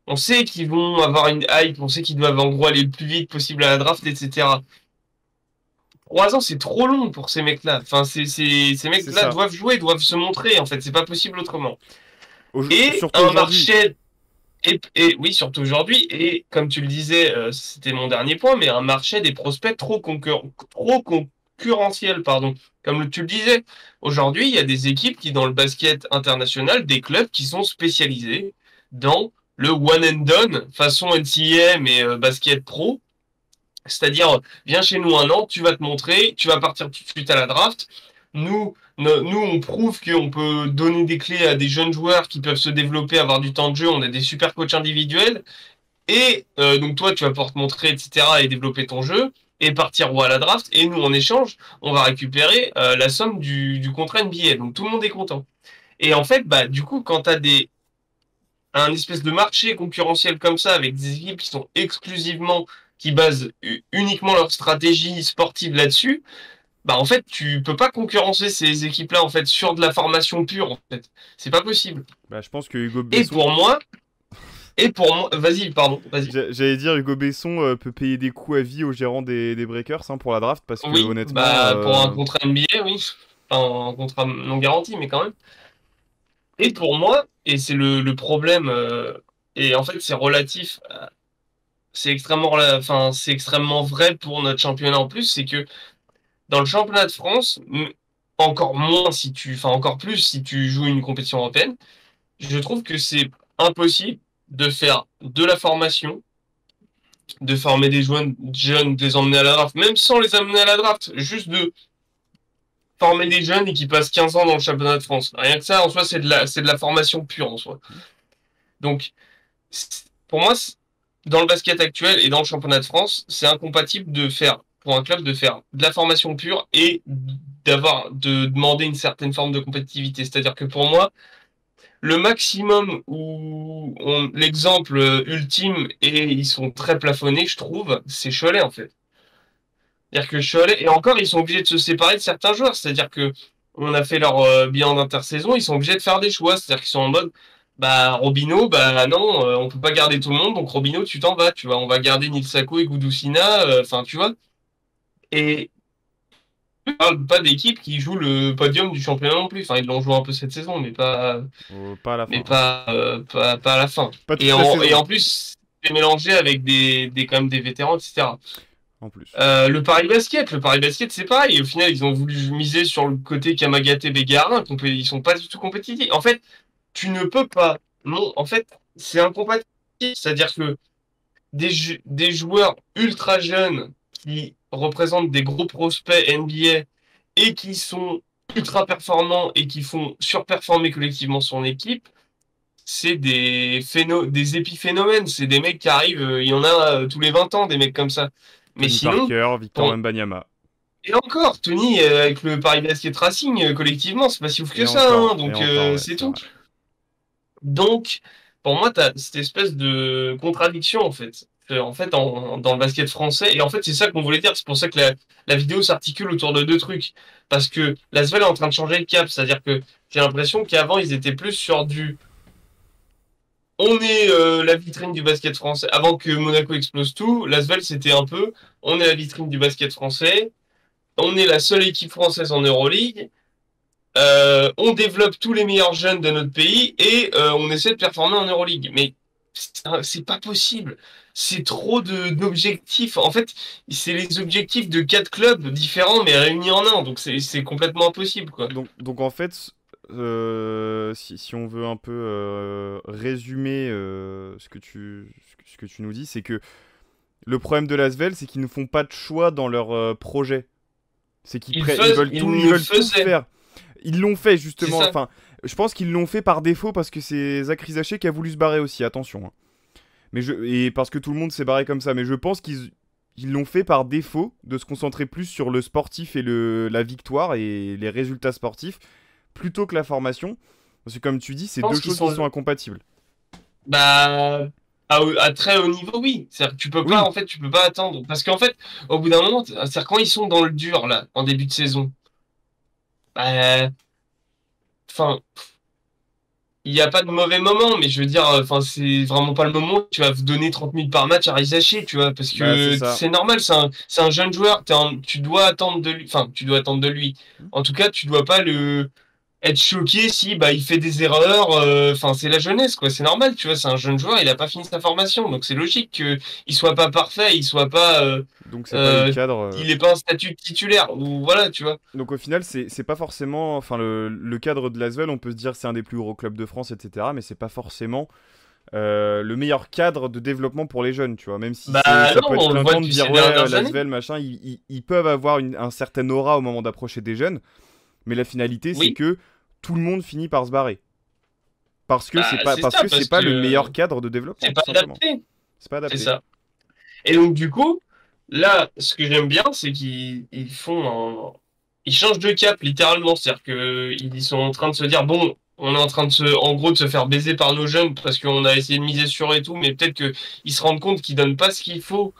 Speaker 2: on sait qu'ils vont avoir une hype, on sait qu'ils doivent en gros aller le plus vite possible à la draft, etc. 3 ans, c'est trop long pour ces mecs-là. Enfin, ces
Speaker 1: C'est
Speaker 2: mecs-là
Speaker 1: ça.
Speaker 2: doivent jouer, doivent se montrer, en fait. C'est pas possible autrement. Et
Speaker 1: Surtout
Speaker 2: un
Speaker 1: aujourd'hui.
Speaker 2: marché, et oui, surtout aujourd'hui, et comme tu le disais, c'était mon dernier point, mais un marché des prospects trop concurrentiel, pardon. Comme tu le disais, aujourd'hui, il y a des équipes qui, dans le basket international, des clubs qui sont spécialisés dans le one and done, façon NCAA mais basket pro. C'est-à-dire, viens chez nous un an, tu vas te montrer, tu vas partir tout de suite à la draft. Nous, on prouve qu'on peut donner des clés à des jeunes joueurs qui peuvent se développer, avoir du temps de jeu. On a des super coachs individuels. Et donc toi, tu vas pouvoir te montrer, etc. et développer ton jeu et partir ou à la draft. Et nous, en échange, on va récupérer la somme du contrat NBA. Donc tout le monde est content. Et en fait, bah, du coup, quand tu as un espèce de marché concurrentiel comme ça, avec des équipes qui sont exclusivement, qui basent uniquement leur stratégie sportive là-dessus, bah en fait, tu peux pas concurrencer ces équipes-là en fait sur de la formation pure en fait. C'est pas possible.
Speaker 1: Bah, je pense que Hugo
Speaker 2: Et
Speaker 1: Besson,
Speaker 2: pour moi, vas-y, pardon, vas-y.
Speaker 1: j'allais dire Hugo Besson peut payer des coups à vie aux gérants des Breakers hein, pour la draft parce que
Speaker 2: Oui,
Speaker 1: honnêtement,
Speaker 2: bah pour un contrat NBA, oui. Enfin, un contrat non garanti, mais quand même. Et pour moi, et c'est le problème, et en fait c'est relatif, c'est extrêmement vrai pour notre championnat en plus, c'est que dans le championnat de France, encore moins si tu, enfin encore plus si tu joues une compétition européenne, je trouve que c'est impossible de faire de la formation, de former des jeunes, de les emmener à la draft, même sans les amener à la draft, juste de former des jeunes et qui passent 15 ans dans le championnat de France. Rien que ça, en soi, c'est de la formation pure en soi. Donc, pour moi, dans le basket actuel et dans le championnat de France, c'est incompatible de faire, pour un club, de faire de la formation pure et de demander une certaine forme de compétitivité. C'est-à-dire que pour moi, le maximum où l'exemple ultime et ils sont très plafonnés, je trouve, c'est Cholet en fait. C'est-à-dire que Cholet, et encore, ils sont obligés de se séparer de certains joueurs. C'est-à-dire que on a fait leur bilan d'intersaison, ils sont obligés de faire des choix. C'est-à-dire qu'ils sont en mode, bah Robinho, bah non, on peut pas garder tout le monde, donc Robinho, tu t'en vas, tu vois. On va garder Nil Sako et Goudousina, enfin, tu vois. Et je parle pas d'équipe qui joue le podium du championnat non plus. Enfin, ils l'ont joué un peu cette saison,
Speaker 1: Pas à la fin,
Speaker 2: mais
Speaker 1: hein.
Speaker 2: pas à la fin.
Speaker 1: Pas
Speaker 2: Et
Speaker 1: toute la
Speaker 2: et
Speaker 1: saison,
Speaker 2: en plus, c'est mélangé avec quand même des vétérans, etc.
Speaker 1: en plus.
Speaker 2: Le Paris Basket, c'est pareil. Au final, ils ont voulu miser sur le côté Kamagaté Bégarin. Ils sont pas du tout compétitifs. En fait, tu ne peux pas. Non, en fait, c'est incompatible. C'est-à-dire que des joueurs ultra jeunes qui représentent des gros prospects NBA et qui sont ultra performants et qui font surperformer collectivement son équipe, c'est des épiphénomènes. C'est des mecs qui arrivent, il y en a tous les 20 ans, des mecs comme ça. Mais
Speaker 1: Tony
Speaker 2: sinon,
Speaker 1: Parker, Victor
Speaker 2: pour,
Speaker 1: Wembanyama.
Speaker 2: et encore, Tony, avec le Paris Basket Racing, collectivement, c'est pas si ouf que ça, hein,
Speaker 1: Et
Speaker 2: donc
Speaker 1: encore, ouais,
Speaker 2: c'est
Speaker 1: c'est
Speaker 2: tout.
Speaker 1: vrai.
Speaker 2: Donc, pour moi, t'as cette espèce de contradiction, en fait. En fait, dans le basket français, et en fait, c'est ça qu'on voulait dire, c'est pour ça que la vidéo s'articule autour de deux trucs. Parce que l'ASVEL est en train de changer de cap, c'est-à-dire que j'ai l'impression qu'avant, ils étaient plus sur du on est la vitrine du basket français. Avant que Monaco explose tout, l'ASVEL, c'était un peu on est la vitrine du basket français, on est la seule équipe française en Euroleague. On développe tous les meilleurs jeunes de notre pays et on essaie de performer en Euroleague. Mais c'est pas possible. C'est trop d'objectifs. En fait, c'est les objectifs de quatre clubs différents mais réunis en un. Donc c'est complètement impossible, quoi.
Speaker 1: Donc en fait, si on veut un peu résumer ce que tu nous dis, c'est que le problème de l'Asvel, c'est qu'ils ne font pas de choix dans leur projet. C'est
Speaker 2: Ils
Speaker 1: ils
Speaker 2: ne
Speaker 1: veulent tout
Speaker 2: faisaient.
Speaker 1: faire. Ils l'ont fait
Speaker 2: C'est
Speaker 1: justement.
Speaker 2: ça.
Speaker 1: Enfin, je pense qu'ils l'ont fait par défaut parce que c'est Zach Rizaché qui a voulu se barrer aussi. Attention, hein. Et parce que tout le monde s'est barré comme ça. Mais je pense qu'ils l'ont fait par défaut de se concentrer plus sur le sportif et la victoire et les résultats sportifs plutôt que la formation. Parce que comme tu dis,
Speaker 2: Je
Speaker 1: c'est deux
Speaker 2: pense qu'ils
Speaker 1: choses qui
Speaker 2: sont
Speaker 1: sont incompatibles.
Speaker 2: bah à très haut niveau, oui. C'est-à-dire que
Speaker 1: Oui,
Speaker 2: tu peux pas attendre. Parce qu'en fait, au bout d'un moment, c'est-à-dire quand ils sont dans le dur, là, en début de saison, bah, enfin, il n'y a pas de mauvais moment, mais je veux dire, enfin, c'est vraiment pas le moment où tu vas donner 30 minutes par match à Rizaché, tu vois, parce
Speaker 1: bah c'est
Speaker 2: que
Speaker 1: ça.
Speaker 2: c'est normal, c'est un jeune joueur, tu dois attendre de lui, enfin, tu dois attendre de lui. En tout cas, tu dois pas être choqué si bah il fait des erreurs. Enfin, c'est la jeunesse, quoi. C'est normal, tu vois. C'est un jeune joueur, il a pas fini sa formation, donc c'est logique que il soit pas parfait, il soit pas,
Speaker 1: Donc c'est pas le
Speaker 2: euh,
Speaker 1: cadre.
Speaker 2: il ait pas un statut de titulaire ou voilà, tu vois.
Speaker 1: Donc au final, c'est pas forcément. Enfin, le cadre de l'Asvel, on peut se dire c'est un des plus gros clubs de France, etc. Mais c'est pas forcément le meilleur cadre de développement pour les jeunes, tu vois. Même si
Speaker 2: Bah
Speaker 1: ça
Speaker 2: non,
Speaker 1: peut être
Speaker 2: on le voit
Speaker 1: clinquant de
Speaker 2: depuis
Speaker 1: dire
Speaker 2: ces
Speaker 1: ouais,
Speaker 2: dernières années.
Speaker 1: l'Asvel, machin, ils peuvent avoir un certain aura au moment d'approcher des jeunes. Mais la finalité, c'est
Speaker 2: Oui,
Speaker 1: que tout le monde finit par se barrer.
Speaker 2: bah c'est
Speaker 1: Parce
Speaker 2: ça,
Speaker 1: que c'est
Speaker 2: parce
Speaker 1: pas le
Speaker 2: que
Speaker 1: meilleur cadre de développement,
Speaker 2: c'est
Speaker 1: tout
Speaker 2: pas
Speaker 1: simplement.
Speaker 2: adapté.
Speaker 1: C'est pas
Speaker 2: C'est
Speaker 1: adapté.
Speaker 2: ça. Et donc du coup, là, ce que j'aime bien, c'est qu'ils font ils changent de cap littéralement, c'est-à-dire que ils sont en train de se dire bon, on est en train en gros, de se faire baiser par nos jeunes parce qu'on a essayé de miser sur eux et tout, mais peut-être que ils se rendent compte qu'ils donnent pas ce qu'il faut,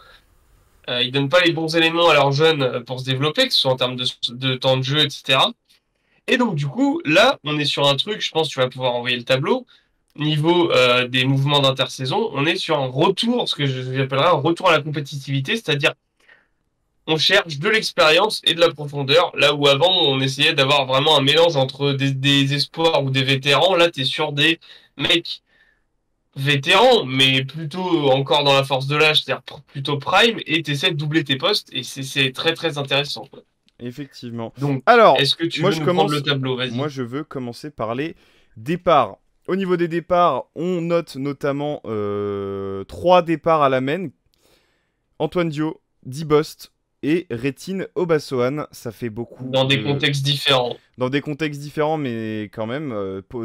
Speaker 2: ils donnent pas les bons éléments à leurs jeunes pour se développer, que ce soit en termes de temps de jeu, etc. Et donc du coup, là, on est sur un truc, je pense que tu vas pouvoir envoyer le tableau. Niveau des mouvements d'intersaison, on est sur un retour, ce que j'appellerais un retour à la compétitivité, c'est-à-dire on cherche de l'expérience et de la profondeur. Là où avant, on essayait d'avoir vraiment un mélange entre des espoirs ou des vétérans. Là, tu es sur des mecs vétérans, mais plutôt encore dans la force de l'âge, c'est-à-dire plutôt prime, et tu essaies de doubler tes postes, et c'est très très intéressant, quoi.
Speaker 1: Effectivement.
Speaker 2: Donc,
Speaker 1: Alors,
Speaker 2: est-ce que tu
Speaker 1: moi
Speaker 2: veux
Speaker 1: je
Speaker 2: nous prendre
Speaker 1: commence.
Speaker 2: le tableau?
Speaker 1: Moi
Speaker 2: Vas-y.
Speaker 1: je veux commencer par les départs. Au niveau des départs, on note notamment 3 départs à la main. Antoine Dio, Dibost et Rétine Obasohan. Ça fait beaucoup
Speaker 2: Dans des
Speaker 1: de...
Speaker 2: contextes différents.
Speaker 1: Dans des contextes différents, mais quand même.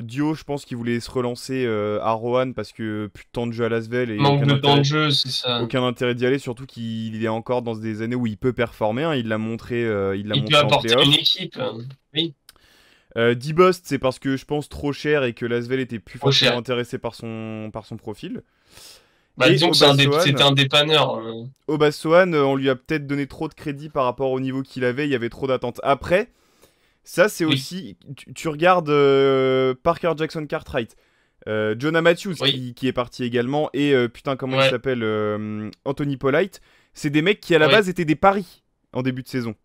Speaker 1: Dio, je pense qu'il voulait se relancer à Rohan parce que plus de temps de jeu à Lasvel et
Speaker 2: Manque de temps de jeu, c'est ça.
Speaker 1: aucun intérêt d'y aller, surtout qu'il est encore dans des années où il peut performer. Hein. Il l'a montré,
Speaker 2: Il peut
Speaker 1: en
Speaker 2: apporter une
Speaker 1: playoff.
Speaker 2: équipe. Oui,
Speaker 1: Dibost, c'est parce que je pense trop cher et que Lasvel était plus
Speaker 2: trop
Speaker 1: forcément
Speaker 2: cher.
Speaker 1: intéressé par son profil.
Speaker 2: Bah,
Speaker 1: Et
Speaker 2: disons que c'était un dépanneur.
Speaker 1: Obasohan, on lui a peut-être donné trop de crédit par rapport au niveau qu'il avait, il y avait trop d'attentes. Après, ça c'est
Speaker 2: Oui,
Speaker 1: aussi, tu regardes Parker Jackson Cartwright, Jonah Matthews
Speaker 2: oui,
Speaker 1: qui est parti également, et putain comment il
Speaker 2: ouais,
Speaker 1: s'appelle, Anthony Polite, c'est des mecs qui à la
Speaker 2: oui.
Speaker 1: base étaient des paris en début de saison.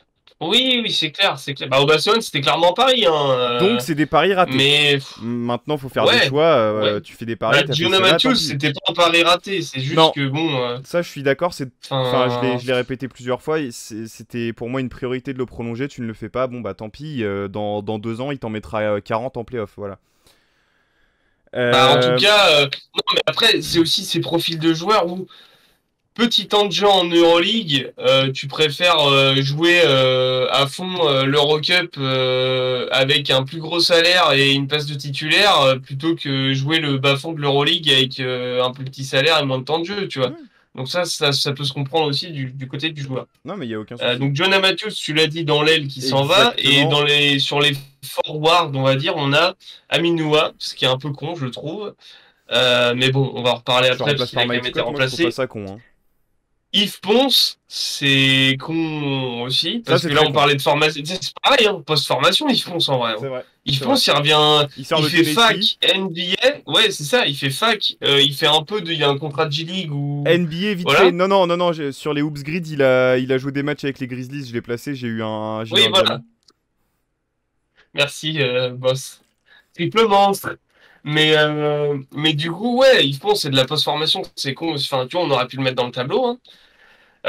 Speaker 2: Oui, oui, c'est clair, c'est clair. Bah, au Barcelone, c'était clairement Paris, hein.
Speaker 1: Donc c'est des paris ratés.
Speaker 2: Mais,
Speaker 1: Maintenant faut faire des
Speaker 2: ouais,
Speaker 1: choix,
Speaker 2: ouais.
Speaker 1: tu fais des
Speaker 2: Bah,
Speaker 1: paris, t'as fait
Speaker 2: Gianna
Speaker 1: celle-là, tant
Speaker 2: Matthews,
Speaker 1: pis.
Speaker 2: c'était pas un pari raté, c'est juste
Speaker 1: Non,
Speaker 2: que bon,
Speaker 1: ça je suis d'accord, enfin
Speaker 2: enfin,
Speaker 1: je l'ai répété plusieurs fois, et c'était pour moi une priorité de le prolonger, tu ne le fais pas, bon bah tant pis, dans 2 ans il t'en mettra 40 en playoff, voilà.
Speaker 2: bah, en tout
Speaker 1: Euh,
Speaker 2: cas, non, mais après, c'est aussi ces profils de joueurs où petit temps de jeu en Euroleague, tu préfères jouer à fond l'Eurocup avec un plus gros salaire et une place de titulaire plutôt que jouer le bas-fond de l'Euroleague avec un plus petit salaire et moins de temps de jeu, tu vois.
Speaker 1: ouais,
Speaker 2: Donc ça peut se comprendre aussi du côté du joueur.
Speaker 1: non mais il y a aucun souci.
Speaker 2: Donc Jonah Matthews, tu l'as dit, dans l'aile qui s'en va, et
Speaker 1: Exactement,
Speaker 2: sur les forwards, on va dire, on a Aminoua, ce qui est un peu con, je trouve. Mais bon, on va en reparler
Speaker 1: tu le
Speaker 2: après parce
Speaker 1: remplaces
Speaker 2: qu'il a
Speaker 1: par
Speaker 2: quand
Speaker 1: Mike
Speaker 2: même été
Speaker 1: Scott, moi je trouve pas
Speaker 2: remplacé.
Speaker 1: ça con, hein.
Speaker 2: Yves Ponce, c'est con aussi,
Speaker 1: Ça
Speaker 2: parce
Speaker 1: c'est
Speaker 2: que là
Speaker 1: très
Speaker 2: on
Speaker 1: con,
Speaker 2: parlait de formation, c'est pareil, hein, post-formation, Yves Ponce en vrai,
Speaker 1: c'est
Speaker 2: hein.
Speaker 1: vrai,
Speaker 2: Yves
Speaker 1: c'est vrai.
Speaker 2: Ponce, il revient,
Speaker 1: Il sort
Speaker 2: il
Speaker 1: de
Speaker 2: fait
Speaker 1: Tennessee,
Speaker 2: fac, NBA, ouais c'est ça, il fait fac, il fait un peu de, il y a un contrat de G-League ou,
Speaker 1: NBA vite fait,
Speaker 2: voilà,
Speaker 1: non non non non, sur les Hoops Grid il a joué des matchs avec les Grizzlies, je l'ai placé, j'ai eu
Speaker 2: oui
Speaker 1: un
Speaker 2: voilà,
Speaker 1: diamant.
Speaker 2: merci boss, triple monstre. Mais du coup, ouais, Yves Ponce, c'est de la post-formation, c'est con, enfin tu vois, on aurait pu le mettre dans le tableau, hein.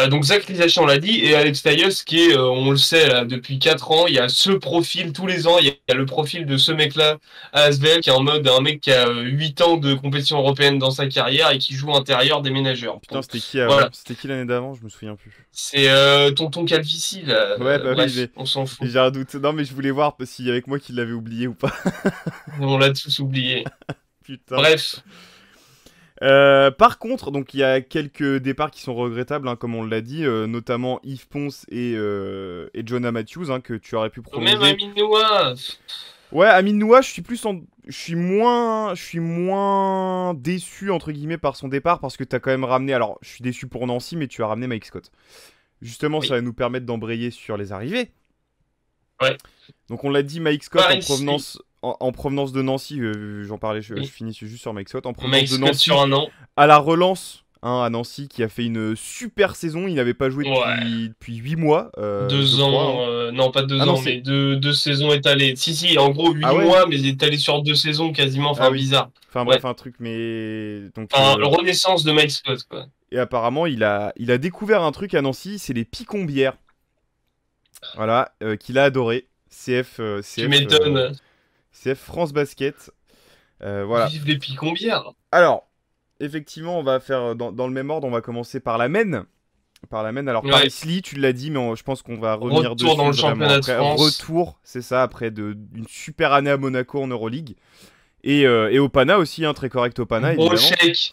Speaker 2: Donc Zach Rizachi, on l'a dit, et Alex Tyus, qui est, on le sait, là, depuis 4 ans, il y a ce profil, tous les ans, il y a le profil de ce mec-là à Asvel, qui est en mode un mec qui a 8 ans de compétition européenne dans sa carrière et qui joue intérieur des ménageurs.
Speaker 1: Putain,
Speaker 2: Donc
Speaker 1: c'était qui avant?
Speaker 2: voilà,
Speaker 1: C'était qui l'année d'avant? Je me souviens plus.
Speaker 2: c'est Tonton Calvici, là.
Speaker 1: Ouais, bah oui,
Speaker 2: Bref,
Speaker 1: mais
Speaker 2: on s'en fout,
Speaker 1: j'ai un doute. Non, mais je voulais voir s'il y avait que moi qui l'avais oublié ou pas.
Speaker 2: on l'a tous oublié.
Speaker 1: Putain.
Speaker 2: Bref,
Speaker 1: Par contre, donc il y a quelques départs qui sont regrettables, hein, comme on l'a dit, notamment Yves Ponce et Jonah Matthews, hein, que tu aurais pu
Speaker 2: même
Speaker 1: prolonger.
Speaker 2: Aminoua,
Speaker 1: Ouais, Amin Noah, je suis moins déçu entre guillemets par son départ parce que t'as quand même ramené. Alors, je suis déçu pour Nancy, mais tu as ramené Mike Scott. Justement, ça
Speaker 2: oui,
Speaker 1: va nous permettre d'embrayer sur les arrivées.
Speaker 2: ouais,
Speaker 1: Donc on l'a dit, Mike Scott
Speaker 2: Paris, oui,
Speaker 1: en provenance de Nancy, j'en parlais, je
Speaker 2: oui.
Speaker 1: finis juste sur Mike Scott, en provenance
Speaker 2: Mike
Speaker 1: de
Speaker 2: Scott sur
Speaker 1: Nancy
Speaker 2: un an.
Speaker 1: à la relance, hein, à Nancy, qui a fait une super saison, il n'avait pas joué
Speaker 2: Ouais.
Speaker 1: depuis 8 mois, je
Speaker 2: Deux
Speaker 1: crois.
Speaker 2: ans,
Speaker 1: Hein.
Speaker 2: non pas
Speaker 1: Ah
Speaker 2: deux
Speaker 1: non,
Speaker 2: ans, mais
Speaker 1: c'est...
Speaker 2: deux saisons étalées. Si, si, en gros
Speaker 1: Ah
Speaker 2: huit
Speaker 1: ouais?
Speaker 2: mois, mais étalé sur 2 saisons quasiment,
Speaker 1: Ah
Speaker 2: enfin
Speaker 1: oui.
Speaker 2: bizarre.
Speaker 1: Enfin
Speaker 2: Ouais.
Speaker 1: bref, un truc, mais... Donc,
Speaker 2: Enfin, renaissance de Mike Scott, quoi.
Speaker 1: et apparemment, il a découvert un truc à Nancy, c'est les picombières. Voilà, qu'il a adoré.
Speaker 2: Tu m'étonnes.
Speaker 1: CF France Basket. Voilà.
Speaker 2: Vive les picombières.
Speaker 1: Alors, effectivement, on va faire dans le même ordre. On va commencer par la MEN. Par la MEN. Alors,
Speaker 2: Ouais.
Speaker 1: Paris Lee, tu l'as dit, mais je pense qu'on va revenir
Speaker 2: Retour dans
Speaker 1: dessus
Speaker 2: le
Speaker 1: vraiment
Speaker 2: championnat de
Speaker 1: après.
Speaker 2: France.
Speaker 1: Retour, c'est ça, après une super année à Monaco en Euroleague. Et Opana aussi, hein, très correct Opana, évidemment.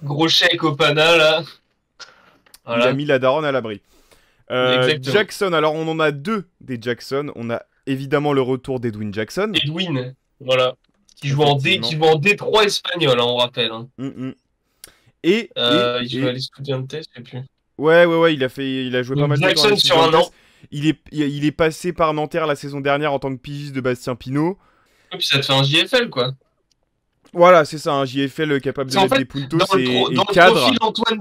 Speaker 2: Gros chèque au Pana, là.
Speaker 1: Il a
Speaker 2: Voilà,
Speaker 1: mis la daronne à l'abri.
Speaker 2: exactement.
Speaker 1: Jackson, alors on en a deux des Jackson. On a évidemment le retour d'Edwin Jackson.
Speaker 2: Edwin, voilà. Qui
Speaker 1: Effectivement.
Speaker 2: joue en D3 espagnol, hein, on rappelle, hein.
Speaker 1: Mm, mm. Et,
Speaker 2: Il joue à
Speaker 1: et,
Speaker 2: l'Estudiantes, je sais plus.
Speaker 1: ouais, il a joué pas
Speaker 2: Donc
Speaker 1: mal de temps à
Speaker 2: Jackson sur un
Speaker 1: l'Estudiantes.
Speaker 2: an.
Speaker 1: Il est passé par Nanterre la saison dernière en tant que pigiste de Bastien Pinot.
Speaker 2: Et puis ça te fait un JFL, quoi.
Speaker 1: Voilà, c'est ça, un JFL capable de
Speaker 2: C'est en
Speaker 1: mettre
Speaker 2: fait,
Speaker 1: des puntos et
Speaker 2: dans le profil
Speaker 1: cadre.
Speaker 2: Antoine,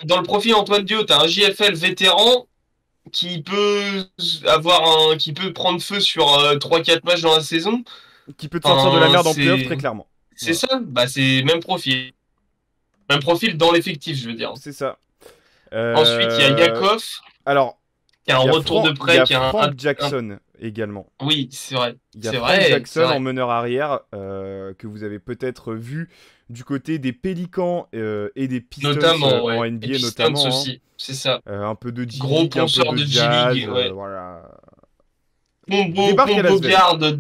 Speaker 2: dans le profil Antoine Diot, t'as un JFL vétéran qui peut prendre feu sur 3-4 matchs dans la saison.
Speaker 1: Qui peut te sortir de la
Speaker 2: Enfin,
Speaker 1: merde en playoff très clairement.
Speaker 2: c'est
Speaker 1: Voilà.
Speaker 2: ça, bah c'est même profil. Même profil dans l'effectif, je veux dire.
Speaker 1: C'est ça.
Speaker 2: Ensuite, il y a Yakov,
Speaker 1: Alors,
Speaker 2: qui a un retour de
Speaker 1: il y
Speaker 2: prêt,
Speaker 1: a
Speaker 2: qui a
Speaker 1: Frank Jackson également.
Speaker 2: Oui, c'est vrai.
Speaker 1: Il y a
Speaker 2: C'est
Speaker 1: Frank
Speaker 2: vrai, c'est
Speaker 1: Jackson en
Speaker 2: vrai.
Speaker 1: meneur arrière que vous avez peut-être vu du côté des Pélicans et des Pistons
Speaker 2: Notamment,
Speaker 1: en
Speaker 2: ouais. Et
Speaker 1: NBA
Speaker 2: Pistons
Speaker 1: notamment. Hein.
Speaker 2: aussi, c'est ça.
Speaker 1: Un peu de
Speaker 2: Gros
Speaker 1: G-League, un peu
Speaker 2: ponceur
Speaker 1: de
Speaker 2: de
Speaker 1: Jazz,
Speaker 2: G-League, ouais.
Speaker 1: voilà.
Speaker 2: Combo,
Speaker 1: Débarque à
Speaker 2: combo
Speaker 1: Lasvel.
Speaker 2: garde,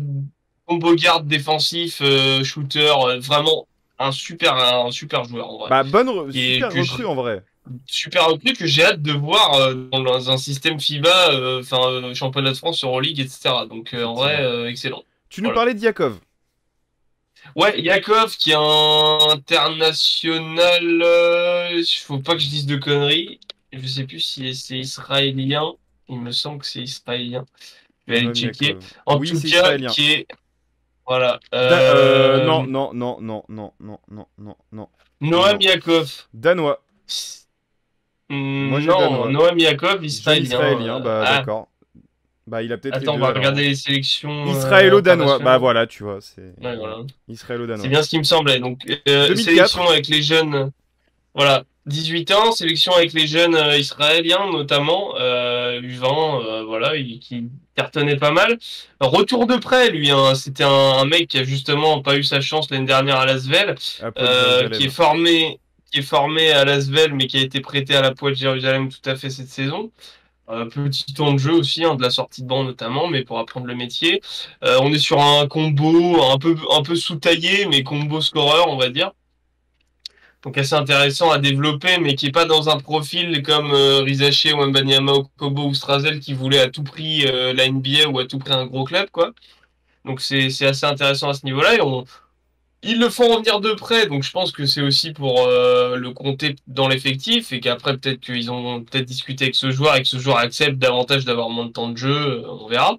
Speaker 2: combo garde défensif, shooter, vraiment un super joueur en vrai.
Speaker 1: Bah,
Speaker 2: Et
Speaker 1: super
Speaker 2: que
Speaker 1: recrue en vrai.
Speaker 2: super recru que j'ai hâte de voir dans un système FIBA, championnat de France, Euroleague, etc. Donc en vrai,
Speaker 1: Effectivement.
Speaker 2: excellent.
Speaker 1: Tu nous
Speaker 2: Voilà.
Speaker 1: parlais d'Iakov.
Speaker 2: Ouais, Yakov qui est un international, faut pas que je dise de conneries. Je sais plus si c'est israélien. Il me semble que c'est israélien. Je vais aller
Speaker 1: Noam
Speaker 2: checker.
Speaker 1: Yakov.
Speaker 2: En
Speaker 1: Oui,
Speaker 2: tout
Speaker 1: c'est
Speaker 2: cas,
Speaker 1: israélien.
Speaker 2: qui est voilà.
Speaker 1: Non, non, non, non, non, non, non, non, non,
Speaker 2: Noam
Speaker 1: non.
Speaker 2: Yakov.
Speaker 1: Danois. Moi j'ai
Speaker 2: Non,
Speaker 1: danois.
Speaker 2: Noam Yakov,
Speaker 1: J'ai
Speaker 2: israélien.
Speaker 1: israélien, bah
Speaker 2: Ah,
Speaker 1: d'accord. Bah il a peut-être les
Speaker 2: attends, on
Speaker 1: deux
Speaker 2: va
Speaker 1: alors.
Speaker 2: regarder
Speaker 1: Hein.
Speaker 2: les sélections
Speaker 1: Israélo-danois. Bah
Speaker 2: internationales.
Speaker 1: voilà, tu vois, c'est
Speaker 2: Ouais,
Speaker 1: voilà.
Speaker 2: voilà. C'est
Speaker 1: Israélo-danois.
Speaker 2: bien ce qui me semblait. Donc, sélection
Speaker 1: 2004.
Speaker 2: avec les jeunes. Voilà, 18 ans, sélection avec les jeunes israéliens notamment, U20, voilà, qui cartonnait pas mal. Retour de près, lui, hein, c'était un mec qui a justement pas eu sa chance l'année dernière à Lasvel,
Speaker 1: Apôtre
Speaker 2: qui est
Speaker 1: Jérusalem.
Speaker 2: formé à Lasvel, mais qui a été prêté à la Poile de Jérusalem tout à fait cette saison. Petit temps de jeu aussi, hein, de la sortie de banc notamment, mais pour apprendre le métier. On est sur un combo un peu sous-taillé, mais combo scoreur, on va dire. Donc assez intéressant à développer, mais qui est pas dans un profil comme Rizaché, Wembanyama, Okobo ou Strazel qui voulait à tout prix la NBA ou à tout prix un gros club, quoi. Donc c'est assez intéressant à ce niveau-là. Ils le font revenir de près, donc je pense que c'est aussi pour le compter dans l'effectif et qu'après peut-être qu'ils ont peut-être discuté avec ce joueur et que ce joueur accepte davantage d'avoir moins de temps de jeu, on verra.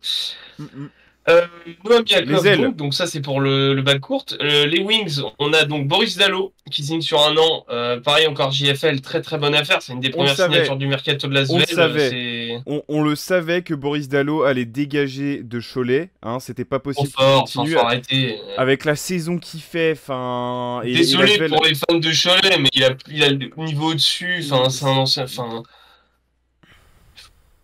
Speaker 1: Mm, mm.
Speaker 2: Noam
Speaker 1: Les
Speaker 2: Yakov,
Speaker 1: ailes.
Speaker 2: donc ça c'est pour le backcourt. Les Wings, on a donc Boris Dallo qui signe sur un an. Pareil encore JFL, très très bonne affaire. C'est une des
Speaker 1: On le
Speaker 2: premières
Speaker 1: savait.
Speaker 2: signatures du mercato de
Speaker 1: On le
Speaker 2: l'Asvel.
Speaker 1: savait.
Speaker 2: C'est
Speaker 1: On le savait que Boris Dallo allait dégager de Cholet. Hein, c'était pas
Speaker 2: trop
Speaker 1: possible qu'il
Speaker 2: fort. Enfin,
Speaker 1: continue.
Speaker 2: faut arrêter.
Speaker 1: Avec la saison qu'il fait, enfin. Et
Speaker 2: Désolé
Speaker 1: l'Asvel.
Speaker 2: pour les fans de Cholet, mais il a le niveau au-dessus. Enfin, c'est un ancien. Enfin,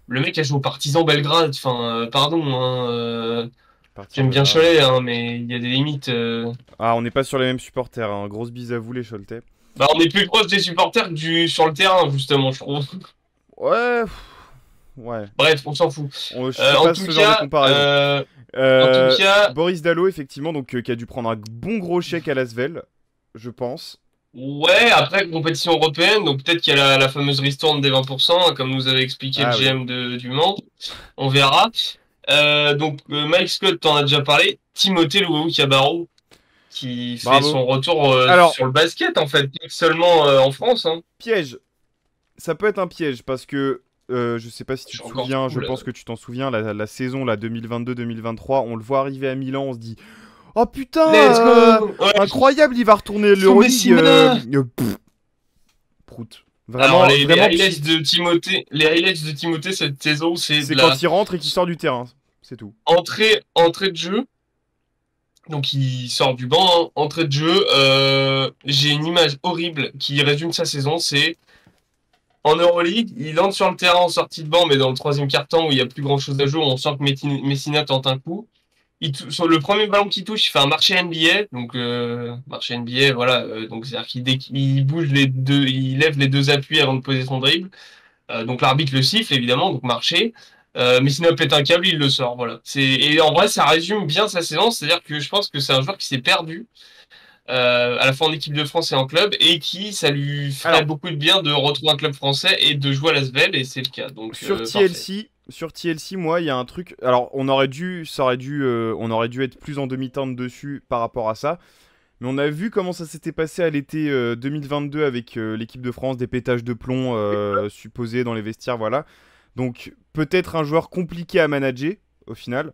Speaker 2: le mec a joué au Partizan Belgrade. Enfin, pardon. Hein,
Speaker 1: Partir
Speaker 2: j'aime bien
Speaker 1: Belgrade.
Speaker 2: Cholet, hein, mais il y a des limites.
Speaker 1: Ah, on n'est pas sur les mêmes supporters. Hein. Grosse bise à vous, les Choletais.
Speaker 2: Bah, on est plus proche des supporters que sur le terrain, justement, je trouve.
Speaker 1: Ouais. Ouais.
Speaker 2: Bref, on s'en fout.
Speaker 1: Je fais pas ce genre de comparaison.
Speaker 2: En tout cas,
Speaker 1: Boris Dallo, effectivement, donc, qui a dû prendre un bon gros chèque à Lasvel, je pense.
Speaker 2: ouais, après compétition européenne, donc peut-être qu'il y a la fameuse ristourne des 20%, hein, comme nous avait expliqué le
Speaker 1: Ah oui.
Speaker 2: GM du Mans. On verra. Mike Scott, t'en as déjà parlé. Timothée Luau Cabarro, qui fait
Speaker 1: Bravo.
Speaker 2: son retour
Speaker 1: Alors,
Speaker 2: sur le basket, en fait, pas seulement en France. Hein.
Speaker 1: piège. Ça peut être un piège parce que je sais pas si tu
Speaker 2: C'est
Speaker 1: te
Speaker 2: encore
Speaker 1: souviens, je
Speaker 2: cool.
Speaker 1: pense que tu t'en souviens, la saison là, 2022-2023, on le voit arriver à Milan, on se dit oh
Speaker 2: Let's
Speaker 1: putain,
Speaker 2: go! Ouais,
Speaker 1: incroyable, il va retourner
Speaker 2: sous
Speaker 1: l'Euroleague.
Speaker 2: Messina!
Speaker 1: Prout.
Speaker 2: Alors,
Speaker 1: Vraiment,
Speaker 2: les
Speaker 1: vraiment
Speaker 2: highlights
Speaker 1: pchit.
Speaker 2: de Timothée, les highlights de Timothée cette saison, c'est
Speaker 1: C'est
Speaker 2: de
Speaker 1: quand
Speaker 2: la
Speaker 1: il rentre et qu'il sort du terrain, c'est tout.
Speaker 2: entrée de jeu. Donc il sort du banc, hein. Entrée de jeu. J'ai une image horrible qui résume sa saison. C'est en Euroleague, il entre sur le terrain en sortie de banc, mais dans le troisième quart-temps où il n'y a plus grand-chose à jouer, on sent que Messina tente un coup. Sur le premier ballon qu'il touche, il fait un marché NBA. Donc marché NBA, voilà. Donc c'est-à-dire qu'il bouge les deux, il lève les deux appuis avant de poser son dribble. Donc l'arbitre le siffle évidemment, donc marché. Mais sinon pète un câble, il le sort. Voilà. Et en vrai, ça résume bien sa saison. C'est-à-dire que je pense que c'est un joueur qui s'est perdu à la fois en équipe de France et en club, et qui ça lui ferait
Speaker 1: Alors,
Speaker 2: beaucoup de bien de retrouver un club français et de jouer à l'Asvel, et c'est le cas. Donc parfait.
Speaker 1: Sur TLC, moi, il y a un truc. Alors, on aurait dû être plus en demi-teinte dessus par rapport à ça. Mais on a vu comment ça s'était passé à l'été 2022 avec l'équipe de France, des pétages de plomb supposés dans les vestiaires, voilà. Donc peut-être un joueur compliqué à manager au final.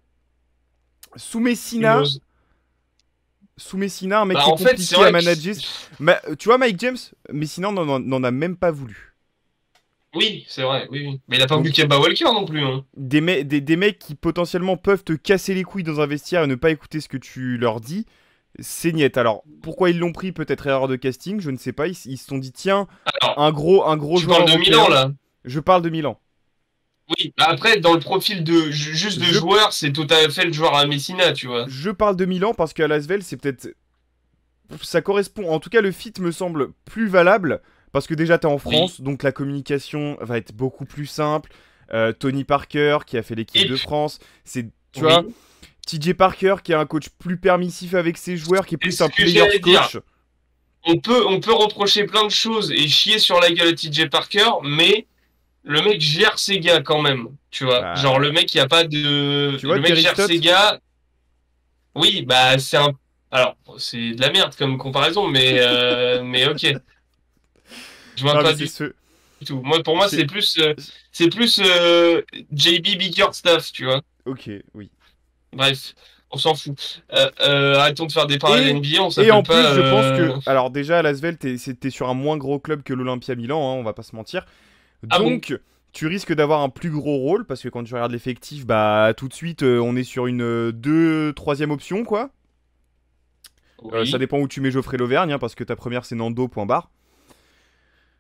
Speaker 1: Sous
Speaker 2: Who
Speaker 1: Messina,
Speaker 2: knows.
Speaker 1: Un mec
Speaker 2: Bah
Speaker 1: qui est
Speaker 2: en fait, c'est
Speaker 1: compliqué à
Speaker 2: vrai que
Speaker 1: manager. Tu vois Mike James, Messina n'en a même pas voulu.
Speaker 2: Oui, c'est vrai, oui, oui. Mais il a pas voulu
Speaker 1: Donc
Speaker 2: Kemba Walker non plus, hein.
Speaker 1: des mecs qui potentiellement peuvent te casser les couilles dans un vestiaire et ne pas écouter ce que tu leur dis, c'est niet. Alors pourquoi ils l'ont pris? Peut-être erreur de casting, je ne sais pas. Ils se sont dit tiens,
Speaker 2: Alors,
Speaker 1: un gros
Speaker 2: tu
Speaker 1: joueur
Speaker 2: parles de Milan,
Speaker 1: européen.
Speaker 2: là?
Speaker 1: Je parle de Milan.
Speaker 2: Oui. Après, dans le profil de juste de
Speaker 1: Je,
Speaker 2: joueur, c'est tout à fait le joueur à Messina, tu vois.
Speaker 1: je parle de Milan parce qu'à Lasvel, c'est peut-être ça correspond. En tout cas, le fit me semble plus valable parce que déjà t'es en
Speaker 2: Oui.
Speaker 1: France, donc la communication va être beaucoup plus simple. Tony Parker qui a fait l'équipe
Speaker 2: Et
Speaker 1: de
Speaker 2: puis,
Speaker 1: France, c'est tu vois.
Speaker 2: oui.
Speaker 1: TJ Parker qui est un coach plus permissif avec ses joueurs, qui est
Speaker 2: C'est
Speaker 1: plus
Speaker 2: ce
Speaker 1: un
Speaker 2: que
Speaker 1: player's
Speaker 2: j'allais dire.
Speaker 1: coach.
Speaker 2: On peut reprocher plein de choses et chier sur la gueule de TJ Parker, mais le mec gère ses gars quand même, tu vois. Genre, le
Speaker 1: Bah,
Speaker 2: mec, il y a pas de.
Speaker 1: tu vois
Speaker 2: Le mec
Speaker 1: Terry
Speaker 2: gère ses
Speaker 1: Stott.
Speaker 2: gars. Oui, bah, c'est un. Alors, c'est de la merde comme comparaison, mais ok. Je vois
Speaker 1: Non mais
Speaker 2: pas
Speaker 1: c'est
Speaker 2: du
Speaker 1: ce,
Speaker 2: tout. Moi, pour moi,
Speaker 1: c'est,
Speaker 2: c'est plus JB Bickerstaff, tu vois.
Speaker 1: ok, oui.
Speaker 2: Bref, on s'en fout. Arrêtons de faire des parallèles
Speaker 1: Et
Speaker 2: NBA, on
Speaker 1: et en
Speaker 2: s'appelle
Speaker 1: plus,
Speaker 2: pas.
Speaker 1: je pense que alors déjà à Lasvel, t'es sur un moins gros club que l'Olympia Milan, hein, on va pas se mentir.
Speaker 2: Ah bon?
Speaker 1: Donc tu risques d'avoir un plus gros rôle parce que quand tu regardes l'effectif, bah tout de suite on est sur une 2 troisième option quoi. Ça
Speaker 2: Oui,
Speaker 1: dépend où tu mets Geoffrey Lauvergne hein, parce que ta première c'est Nando point barre.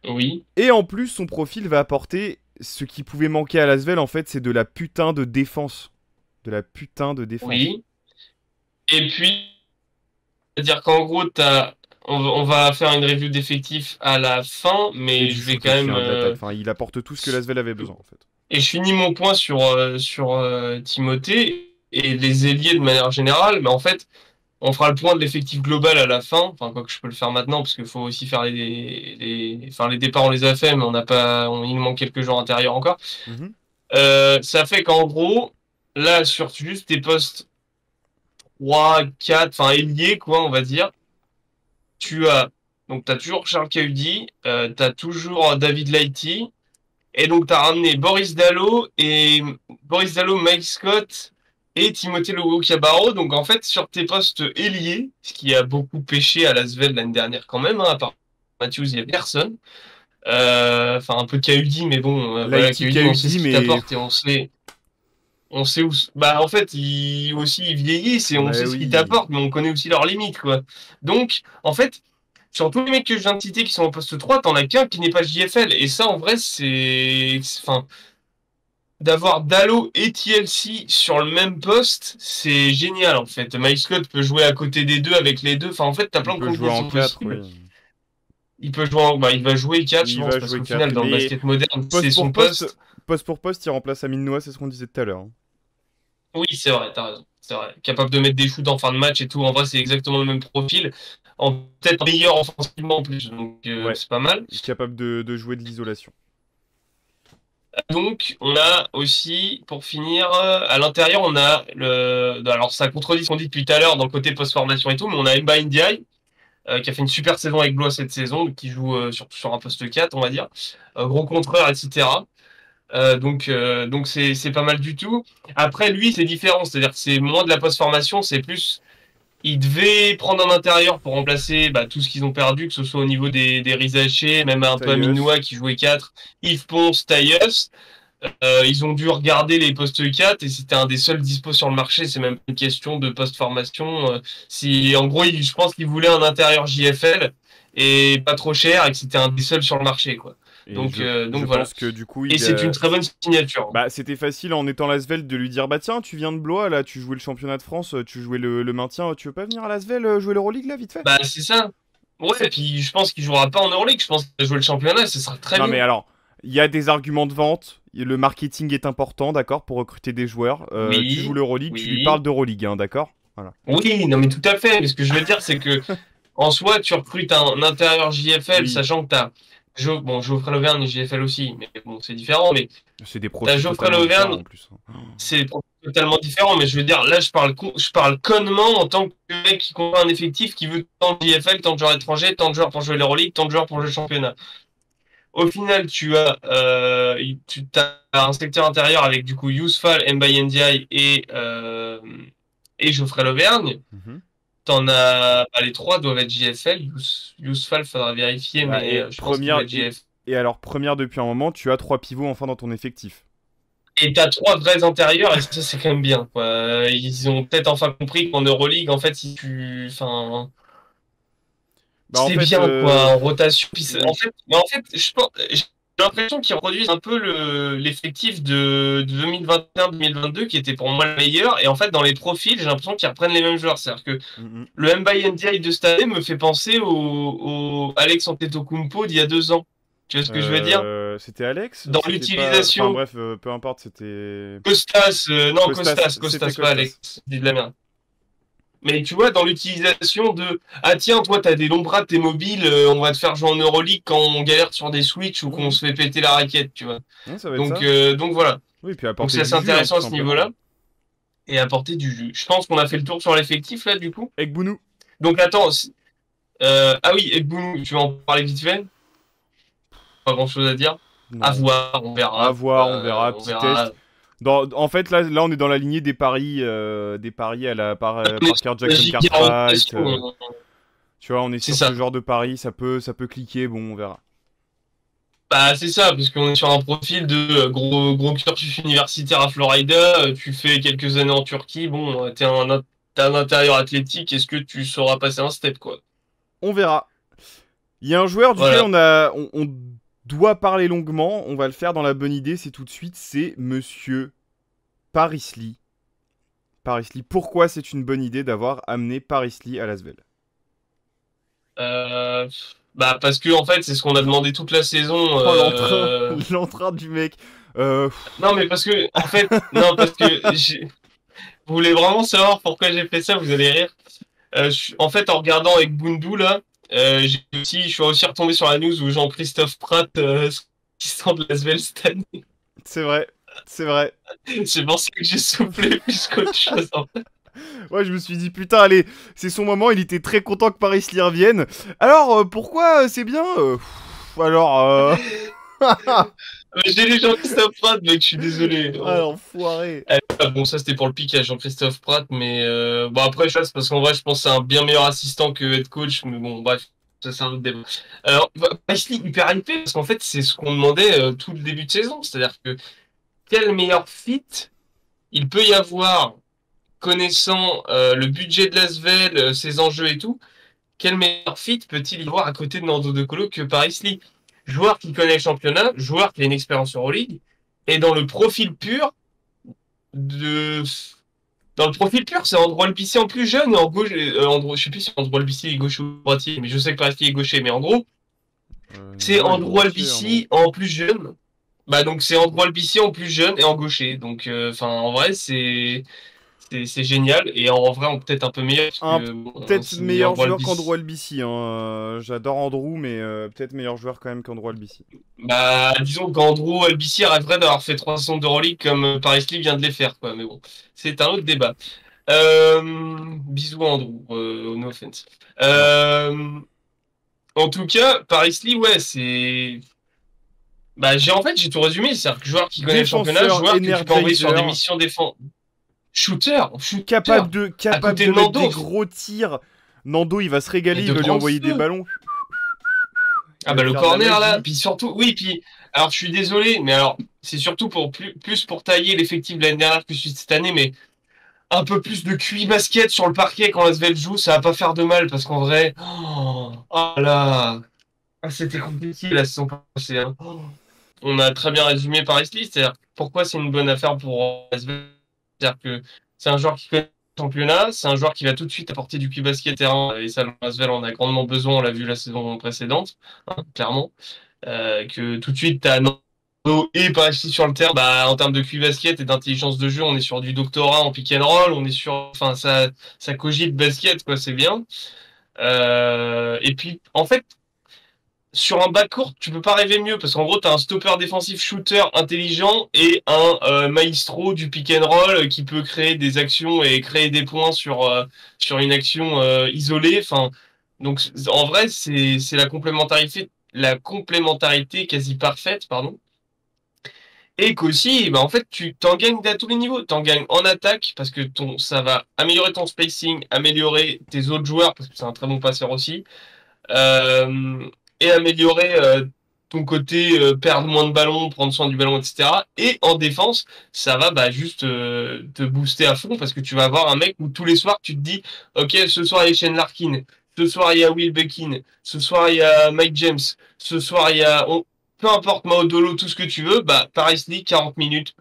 Speaker 2: oui,
Speaker 1: Et en plus, son profil va apporter ce qui pouvait manquer à Lasvel en fait, c'est de la putain de défense. De la putain de défense.
Speaker 2: oui. Et puis, c'est-à-dire qu'en gros, on va faire une review d'effectifs à la fin,
Speaker 1: Et
Speaker 2: mais
Speaker 1: du
Speaker 2: je vais
Speaker 1: shoot
Speaker 2: quand
Speaker 1: aussi,
Speaker 2: même.
Speaker 1: hein, de l'attaque. Enfin, il apporte tout ce que Lasvel avait besoin en fait.
Speaker 2: Et je finis mon point sur Timothée et les ailiers de manière générale, mais en fait, on fera le point de l'effectif global à la fin. Enfin, quoi que je peux le faire maintenant, parce qu'il faut aussi faire enfin, les départs, on les a fait, mais on n'a pas, il nous manque quelques jours intérieurs encore.
Speaker 1: Mhm.
Speaker 2: Ça fait qu'en gros, là, sur juste tes postes 3, 4, enfin, ailiers, quoi, on va dire, tu as, donc, tu as toujours Charles Cahudy, tu as toujours David Lighty, et donc, tu as ramené Boris Dallo, Mike Scott et Timothée Lowo-Cabarro. Donc, en fait, sur tes postes ailiers, ce qui a beaucoup pêché à l'Asvel l'année dernière quand même, hein, à part Matthews, il n'y a personne. Enfin, un peu Cahudy, mais bon, voilà,
Speaker 1: Lighty
Speaker 2: Cahudy, on sait
Speaker 1: KUD,
Speaker 2: ce qu'il
Speaker 1: mais.
Speaker 2: t'apporte et on sait où. Bah, en fait, ils aussi, ils vieillissent et on
Speaker 1: Bah
Speaker 2: sait ce qu'ils
Speaker 1: oui.
Speaker 2: t'apportent, mais on connaît aussi leurs limites, quoi. Donc, en fait, sur tous les mecs que je viens de citer qui sont en poste 3, t'en as qu'un qui n'est pas JFL. Et ça, en vrai, enfin, d'avoir Dallo et TLC sur le même poste, c'est génial, en fait. Mike Scott peut jouer à côté des deux avec les deux. Enfin, en fait, t'as
Speaker 1: Il
Speaker 2: plein de
Speaker 1: peut jouer en
Speaker 2: combinaisons
Speaker 1: 4,
Speaker 2: possibles.
Speaker 1: oui.
Speaker 2: Il peut jouer bah, il va jouer 4, je
Speaker 1: Il
Speaker 2: pense,
Speaker 1: va
Speaker 2: parce
Speaker 1: jouer
Speaker 2: qu'au
Speaker 1: 4.
Speaker 2: final, dans le
Speaker 1: Mais
Speaker 2: basket moderne, c'est
Speaker 1: poste
Speaker 2: son
Speaker 1: pour poste,
Speaker 2: poste.
Speaker 1: poste pour poste, il remplace Amine Noah, c'est ce qu'on disait tout à l'heure, hein.
Speaker 2: Oui, c'est vrai, t'as raison. C'est vrai. Capable de mettre des shoots en fin de match et tout. En vrai, c'est exactement le même profil. Peut-être meilleur offensivement en plus. Donc,
Speaker 1: Ouais.
Speaker 2: c'est pas mal.
Speaker 1: Capable de jouer de l'isolation.
Speaker 2: Donc, on a aussi, pour finir, à l'intérieur, on a Alors, ça contredit ce qu'on dit depuis tout à l'heure dans le côté post-formation et tout, mais on a Mba Ndiaye, qui a fait une super saison avec Blois cette saison, qui joue surtout sur un poste 4, on va dire. Gros contreur, etc. Donc c'est pas mal du tout. Après, lui, c'est différent. C'est-à-dire que c'est moins de la post-formation, c'est plus. Il devait prendre un intérieur pour remplacer bah, tout ce qu'ils ont perdu, que ce soit au niveau des Rizaché, même un peu
Speaker 1: Tailleus.
Speaker 2: Aminoua qui jouait 4, Yves Ponce, Tailleus. Ils ont dû regarder les postes 4 et c'était un des seuls dispos sur le marché. C'est même une question de post-formation. Si, en gros, je pense qu'ils voulaient un intérieur JFL et pas trop cher et que c'était un des seuls sur le marché, quoi.
Speaker 1: Et
Speaker 2: Donc
Speaker 1: je
Speaker 2: voilà.
Speaker 1: pense que du coup,
Speaker 2: Et c'est une très bonne signature, hein.
Speaker 1: bah, c'était facile en étant l'Asvel de lui dire bah tiens, tu viens de Blois là, tu jouais le championnat de France, tu jouais le maintien, tu veux pas venir à l'Asvel jouer l'Euroleague là vite fait?
Speaker 2: Bah, c'est ça. Ouais, et puis je pense qu'il jouera pas en Euroleague. Je pense qu'il va jouer le championnat et ce sera très
Speaker 1: Non mais
Speaker 2: bien.
Speaker 1: alors, il y a des arguments de vente, le marketing est important, d'accord, pour recruter des joueurs. Tu joues
Speaker 2: Oui,
Speaker 1: l'Euroleague, tu lui parles
Speaker 2: oui.
Speaker 1: d'Euroleague, hein, d'accord? Voilà.
Speaker 2: Oui, non, mais tout à fait. Mais ce que je veux dire, c'est que en soi, tu recrutes un intérieur JFL,
Speaker 1: Oui,
Speaker 2: sachant que t'as bon, Geoffrey Lauvergne et JFL aussi, mais bon, c'est différent. Mais
Speaker 1: c'est des
Speaker 2: t'as
Speaker 1: profils
Speaker 2: Geoffrey
Speaker 1: totalement différents
Speaker 2: Lauvergne,
Speaker 1: en plus, hein.
Speaker 2: c'est totalement différent. Mais je veux dire, là, je parle connement en tant que mec qui compte un effectif qui veut tant de JFL, tant de joueurs étrangers, tant de joueurs pour jouer l'Euroleague, tant de joueurs pour jouer le championnat. Au final, tu as un secteur intérieur avec du coup Yousfal, Mbaye Ndiaye et Geoffrey Lauvergne.
Speaker 1: Mhm.
Speaker 2: T'en as, bah, les trois doivent être JFL. Yousfal, faudra vérifier,
Speaker 1: Bah,
Speaker 2: mais
Speaker 1: et
Speaker 2: je pense qu'il doit
Speaker 1: première
Speaker 2: être JFL.
Speaker 1: Et alors, première depuis un moment, tu as 3 pivots enfin dans ton effectif.
Speaker 2: Et t'as 3 vrais intérieurs, et ça, c'est quand même bien, quoi. Ils ont peut-être enfin compris qu'en Euroleague, en fait, si tu. Enfin.
Speaker 1: Bah en
Speaker 2: C'est
Speaker 1: fait,
Speaker 2: bien, quoi, en rotation. Puis
Speaker 1: oui.
Speaker 2: en fait, j'ai l'impression qu'ils reproduisent un peu l'effectif de 2021-2022, qui était pour moi le meilleur. Et en fait, dans les profils, j'ai l'impression qu'ils reprennent les mêmes joueurs. C'est-à-dire que
Speaker 1: Mhm.
Speaker 2: le Mbaye de cette année me fait penser au Alex Antetokounmpo d'il y a 2 ans. Tu vois ce que je veux dire?
Speaker 1: C'était Alex?
Speaker 2: Dans
Speaker 1: C'était pas. Enfin
Speaker 2: l'utilisation,
Speaker 1: bref, peu importe, c'était.
Speaker 2: Costas, non,
Speaker 1: Costas, c'était
Speaker 2: Costas, pas
Speaker 1: Costas.
Speaker 2: Alex. Je dis de la merde. Mais tu vois, dans l'utilisation de ah tiens, toi t'as des longs bras, t'es mobile, on va te faire jouer en Euroleague quand on galère sur des switches ou qu'on
Speaker 1: Mhm.
Speaker 2: se fait péter la raquette, tu vois.
Speaker 1: Ouais, ça va être ça.
Speaker 2: Donc voilà.
Speaker 1: Oui, puis
Speaker 2: Donc
Speaker 1: apporter
Speaker 2: c'est
Speaker 1: du
Speaker 2: assez
Speaker 1: jus, hein, tout
Speaker 2: intéressant à ce
Speaker 1: simplement.
Speaker 2: niveau-là et apporter du jus. Je pense qu'on a fait le tour sur l'effectif là du coup.
Speaker 1: Ekbounou.
Speaker 2: Donc attends, ah oui, Ekbounou, tu vas en parler vite fait? Pas grand-chose à dire. À
Speaker 1: Non.
Speaker 2: voir, on
Speaker 1: À
Speaker 2: verra.
Speaker 1: voir, on verra,
Speaker 2: On
Speaker 1: petit
Speaker 2: verra.
Speaker 1: test. En fait, là, on est dans la lignée des paris à la
Speaker 2: On est
Speaker 1: Parker
Speaker 2: sur la
Speaker 1: Jackson
Speaker 2: giga
Speaker 1: Cartwright.
Speaker 2: rotation,
Speaker 1: Tu vois, on est
Speaker 2: c'est
Speaker 1: sur ce
Speaker 2: ça.
Speaker 1: genre de pari, ça peut cliquer, bon, on verra.
Speaker 2: Bah, c'est ça, parce qu'on est sur un profil de gros cursus universitaire à Florida, tu fais quelques années en Turquie, bon, t'as un intérieur athlétique, est-ce que tu sauras passer un step, quoi?
Speaker 1: On verra. Il y a un joueur duquel
Speaker 2: Voilà.
Speaker 1: on doit parler longuement, on va le faire dans la bonne idée, c'est tout de suite, c'est Monsieur Paris Lee. Paris Lee, pourquoi c'est une bonne idée d'avoir amené Paris Lee à Lasvel?
Speaker 2: Euh, Bah, parce que, en fait, c'est ce qu'on a demandé toute la saison.
Speaker 1: Oh, l'entrain, l'entrain du mec. Euh,
Speaker 2: Non, mais parce que, en fait, non, parce que vous voulez vraiment savoir pourquoi j'ai fait ça, vous allez rire. En fait, en regardant avec Bundu, là, je suis aussi retombé sur la news où Jean-Christophe Prat, qui sort de Lasvel cette année.
Speaker 1: c'est vrai, c'est vrai.
Speaker 2: C'est pour ça que j'ai soufflé plus qu'autre chose. En fait.
Speaker 1: Ouais, je me suis dit, putain, allez, c'est son moment, il était très content que Paris Lee revienne. Alors, pourquoi c'est bien Alors,
Speaker 2: Mais j'ai lu Jean-Christophe Prat, mec, je suis désolé.
Speaker 1: ah,
Speaker 2: Oh.
Speaker 1: l'enfoiré.
Speaker 2: Bon, ça c'était pour le pic à Jean-Christophe Prat, mais bon, après, je sais, c'est parce qu'en vrai, je pense que c'est un bien meilleur assistant que head coach, mais bon, bref, ça c'est un autre débat. Alors, Paris hyper hypé, parce qu'en fait, c'est ce qu'on demandait tout le début de saison, c'est-à-dire que quel meilleur fit il peut y avoir, connaissant le budget de l'Asvel, ses enjeux et tout. Quel meilleur fit peut-il y avoir à côté de Nando De Colo que Paris Lee? Joueur qui connaît le championnat, joueur qui a une expérience Euroleague, et dans le profil pur de. Dans le profil pur, c'est Andrew Albici en plus jeune et en gauche. Je sais plus si Andrew Albici est gauche ou droitier, mais je sais que Paris Lee est gaucher. Mais en gros, c'est
Speaker 1: Non, il est
Speaker 2: Andrew
Speaker 1: droitier, en gros.
Speaker 2: Albici en plus jeune. Bah donc c'est Andrew Albici en plus jeune et en gaucher. Donc enfin en vrai c'est génial et en vrai on peut-être un peu meilleur parce
Speaker 1: Un
Speaker 2: que bon,
Speaker 1: peut-être
Speaker 2: si
Speaker 1: meilleur
Speaker 2: Andrew
Speaker 1: joueur qu'Andrew
Speaker 2: Albici.
Speaker 1: Albici. Hein. J'adore Andrew, mais peut-être meilleur joueur quand même qu'Andrew Albici.
Speaker 2: Bah, disons qu'Andrew Albici rêverait d'avoir fait 3 saisons d'Euroleague comme Paris Lee vient de les faire, quoi. Mais bon, c'est un autre débat. Bisous Andrew, no offense.
Speaker 1: Non.
Speaker 2: Euh, En tout cas, Paris Lee, ouais, c'est. Bah, j'ai tout résumé. C'est-à-dire que joueur qui connaît le championnat,
Speaker 1: Défenseur,
Speaker 2: joueur que tu peux envoyer sur des
Speaker 1: energizer,
Speaker 2: missions défense. Shooter, à
Speaker 1: capable
Speaker 2: côté
Speaker 1: de
Speaker 2: de
Speaker 1: mettre des
Speaker 2: Nando.
Speaker 1: gros tirs. Nando, il va se
Speaker 2: Et
Speaker 1: régaler, il
Speaker 2: de
Speaker 1: va lui
Speaker 2: prendre
Speaker 1: envoyer des
Speaker 2: feu.
Speaker 1: ballons. Il
Speaker 2: Ah
Speaker 1: va
Speaker 2: bah
Speaker 1: lui
Speaker 2: le
Speaker 1: faire de la
Speaker 2: corner là,
Speaker 1: magie.
Speaker 2: puis surtout, oui, puis alors je suis désolé, mais alors c'est surtout pour plus pour tailler l'effectif de l'année dernière que celui de cette année, mais un peu plus de QI basket sur le parquet quand Asvel joue, ça va pas faire de mal parce qu'en vrai, oh là, ah, c'était compliqué la saison passée. Hein. On a très bien résumé par Lee, c'est-à-dire pourquoi c'est une bonne affaire pour Asvel, c'est-à-dire que c'est un joueur qui connaît le championnat, c'est un joueur qui va tout de suite apporter du QI basket terrain et ça, Asvel en a grandement besoin, on l'a vu la saison précédente, hein, clairement. Que tout de suite, t'as Nando et Parachi sur le terrain. Bah, en termes de QI basket et d'intelligence de jeu, on est sur du doctorat en pick and roll, on est sur, enfin, ça cogite basket, quoi, c'est bien. Et puis, en fait, sur un backcourt, tu peux pas rêver mieux parce qu'en gros, t'as un stopper défensif shooter intelligent et un maestro du pick and roll qui peut créer des actions et créer des points sur une action isolée. Enfin, donc en vrai, c'est la complémentarité quasi parfaite, pardon. Et qu'aussi, bah, en fait, tu t'en gagnes à tous les niveaux. T'en gagnes en attaque parce que ça va améliorer ton spacing, améliorer tes autres joueurs parce que c'est un très bon passeur aussi. Euh, et améliorer ton côté perdre moins de ballons, prendre soin du ballon, etc. Et en défense, ça va bah, juste te booster à fond parce que tu vas avoir un mec où tous les soirs tu te dis, ok, ce soir il y a Shane Larkin, ce soir il y a Will Bekin, ce soir il y a Mike James, ce soir il y a peu importe Maodolo, tout ce que tu veux, bah Paris League 40 minutes,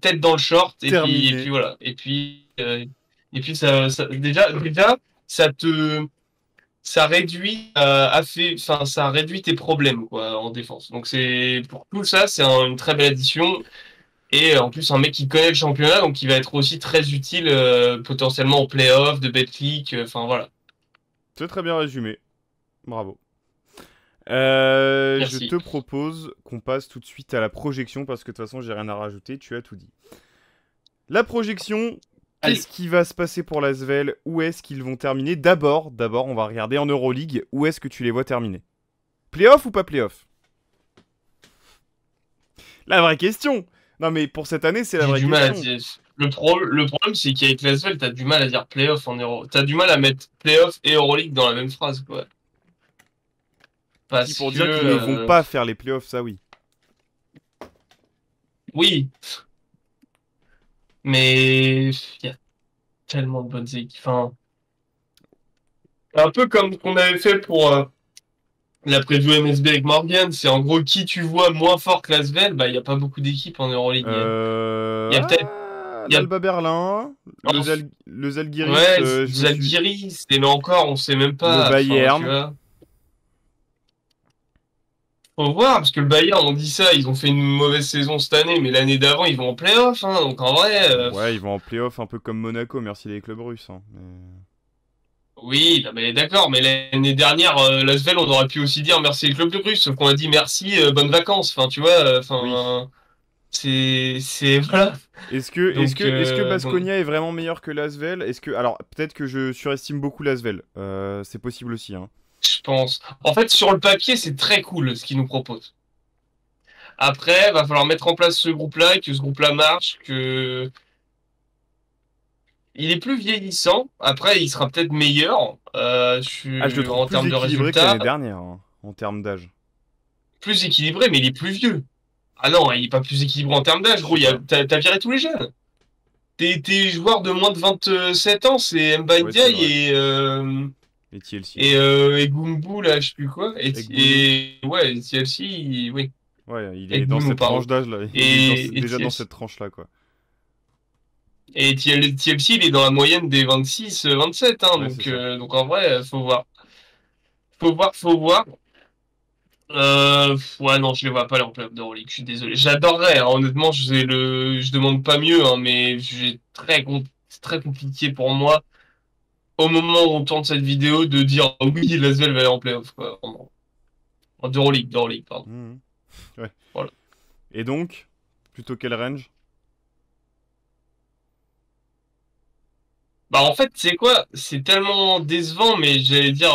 Speaker 2: tête dans le short et puis
Speaker 1: Terminé.
Speaker 2: voilà et puis déjà ça te ça réduit enfin ça réduit tes problèmes quoi en défense. Donc c'est pour tout ça, c'est une très belle addition et en plus un mec qui connaît le championnat donc qui va être aussi très utile potentiellement en playoff de Betclic, enfin voilà.
Speaker 1: C'est très bien résumé. Bravo. Je te
Speaker 2: Merci.
Speaker 1: propose qu'on passe tout de suite à la projection parce que de toute façon, j'ai rien à rajouter. Tu as tout dit. La projection,
Speaker 2: Allez.
Speaker 1: qu'est-ce qui va se passer pour l'Asvel? Où est-ce qu'ils vont terminer? D'abord, on va regarder en Euroleague. Où est-ce que tu les vois terminer? Playoff ou pas playoff? La vraie question. Non mais pour cette année, c'est la
Speaker 2: J'ai
Speaker 1: vraie
Speaker 2: du mal à
Speaker 1: question.
Speaker 2: dire. Le problème, c'est qu'avec l'Asvel, t'as du mal à dire playoff en Euro. T'as du mal à mettre playoff et Euroleague dans la même phrase, quoi.
Speaker 1: Si
Speaker 2: Parce
Speaker 1: pour
Speaker 2: que,
Speaker 1: dire qu'ils ne vont pas faire les playoffs, ça oui.
Speaker 2: oui, mais il y a tellement de bonnes équipes. Enfin, un peu comme ce qu'on avait fait pour la preview MSB avec Morgan, c'est en gros qui tu vois moins fort que l'Asvel, bah il n'y a pas beaucoup d'équipes en Euroleague. Il y a peut-être. Il y a,
Speaker 1: L'Alba Berlin,
Speaker 2: en-
Speaker 1: le Zalgiris,
Speaker 2: ouais,
Speaker 1: je me suis...
Speaker 2: Zalgiris, mais encore, on sait même
Speaker 1: Le
Speaker 2: pas. Enfin, tu
Speaker 1: Bayern.
Speaker 2: vois. Faut voir, parce que le Bayern, on dit ça, ils ont fait une mauvaise saison cette année, mais l'année d'avant, ils vont en playoff, hein, donc en vrai,
Speaker 1: Ouais, ils vont en playoff un peu comme Monaco, merci les clubs russes, hein.
Speaker 2: oui, non, mais d'accord, mais l'année dernière, l'Asvel, on aurait pu aussi dire merci les clubs russes, sauf qu'on a dit merci, bonnes vacances, enfin, tu vois,
Speaker 1: Oui.
Speaker 2: enfin, voilà.
Speaker 1: Est-ce que
Speaker 2: Donc,
Speaker 1: Baskonia est vraiment meilleur que l'Asvel? Alors, peut-être que je surestime beaucoup l'Asvel. C'est possible aussi, hein.
Speaker 2: je pense. En fait, sur le papier, c'est très cool ce qu'ils nous proposent. Après, va falloir mettre en place ce groupe-là, que ce groupe-là marche, que il est plus vieillissant. Après, il sera peut-être meilleur
Speaker 1: Ah, je le trouve
Speaker 2: en
Speaker 1: plus
Speaker 2: termes de
Speaker 1: équilibré que
Speaker 2: résultats,
Speaker 1: l'année dernière, hein, en termes d'âge.
Speaker 2: plus équilibré, mais il est plus vieux. Ah non, il est pas plus équilibré en termes d'âge,
Speaker 1: Je
Speaker 2: gros.
Speaker 1: sais pas.
Speaker 2: T'as viré tous les jeunes. Tes joueurs de moins de 27 ans, c'est
Speaker 1: Ouais, c'est
Speaker 2: Mbaye
Speaker 1: vrai. Et TLC.
Speaker 2: et Gumbu, là, je sais plus quoi.
Speaker 1: Ekbounou.
Speaker 2: Ouais, TLC, oui.
Speaker 1: Ouais, il
Speaker 2: Et
Speaker 1: est dans
Speaker 2: Gumbu,
Speaker 1: cette
Speaker 2: pardon.
Speaker 1: tranche d'âge là. Il est
Speaker 2: Et
Speaker 1: déjà dans
Speaker 2: TLC.
Speaker 1: cette tranche là, quoi.
Speaker 2: Et TLC, il est dans la moyenne des 26, 27, hein,
Speaker 1: Ouais, c'est ça.
Speaker 2: donc en vrai, faut voir. Faut voir. Ouais, non, je les vois pas aller en playoff d'Euroleague, je suis désolé. J'adorerais, hein, honnêtement, je demande pas mieux, hein, mais c'est très compliqué pour moi, au moment où on tourne cette vidéo, de dire oui, Lasvel va aller en playoff, quoi. En d'Euroleague, pardon.
Speaker 1: Mhm. Ouais.
Speaker 2: Voilà.
Speaker 1: Et donc, plutôt quel range?
Speaker 2: Bah, en fait, c'est quoi? C'est tellement décevant, mais j'allais dire,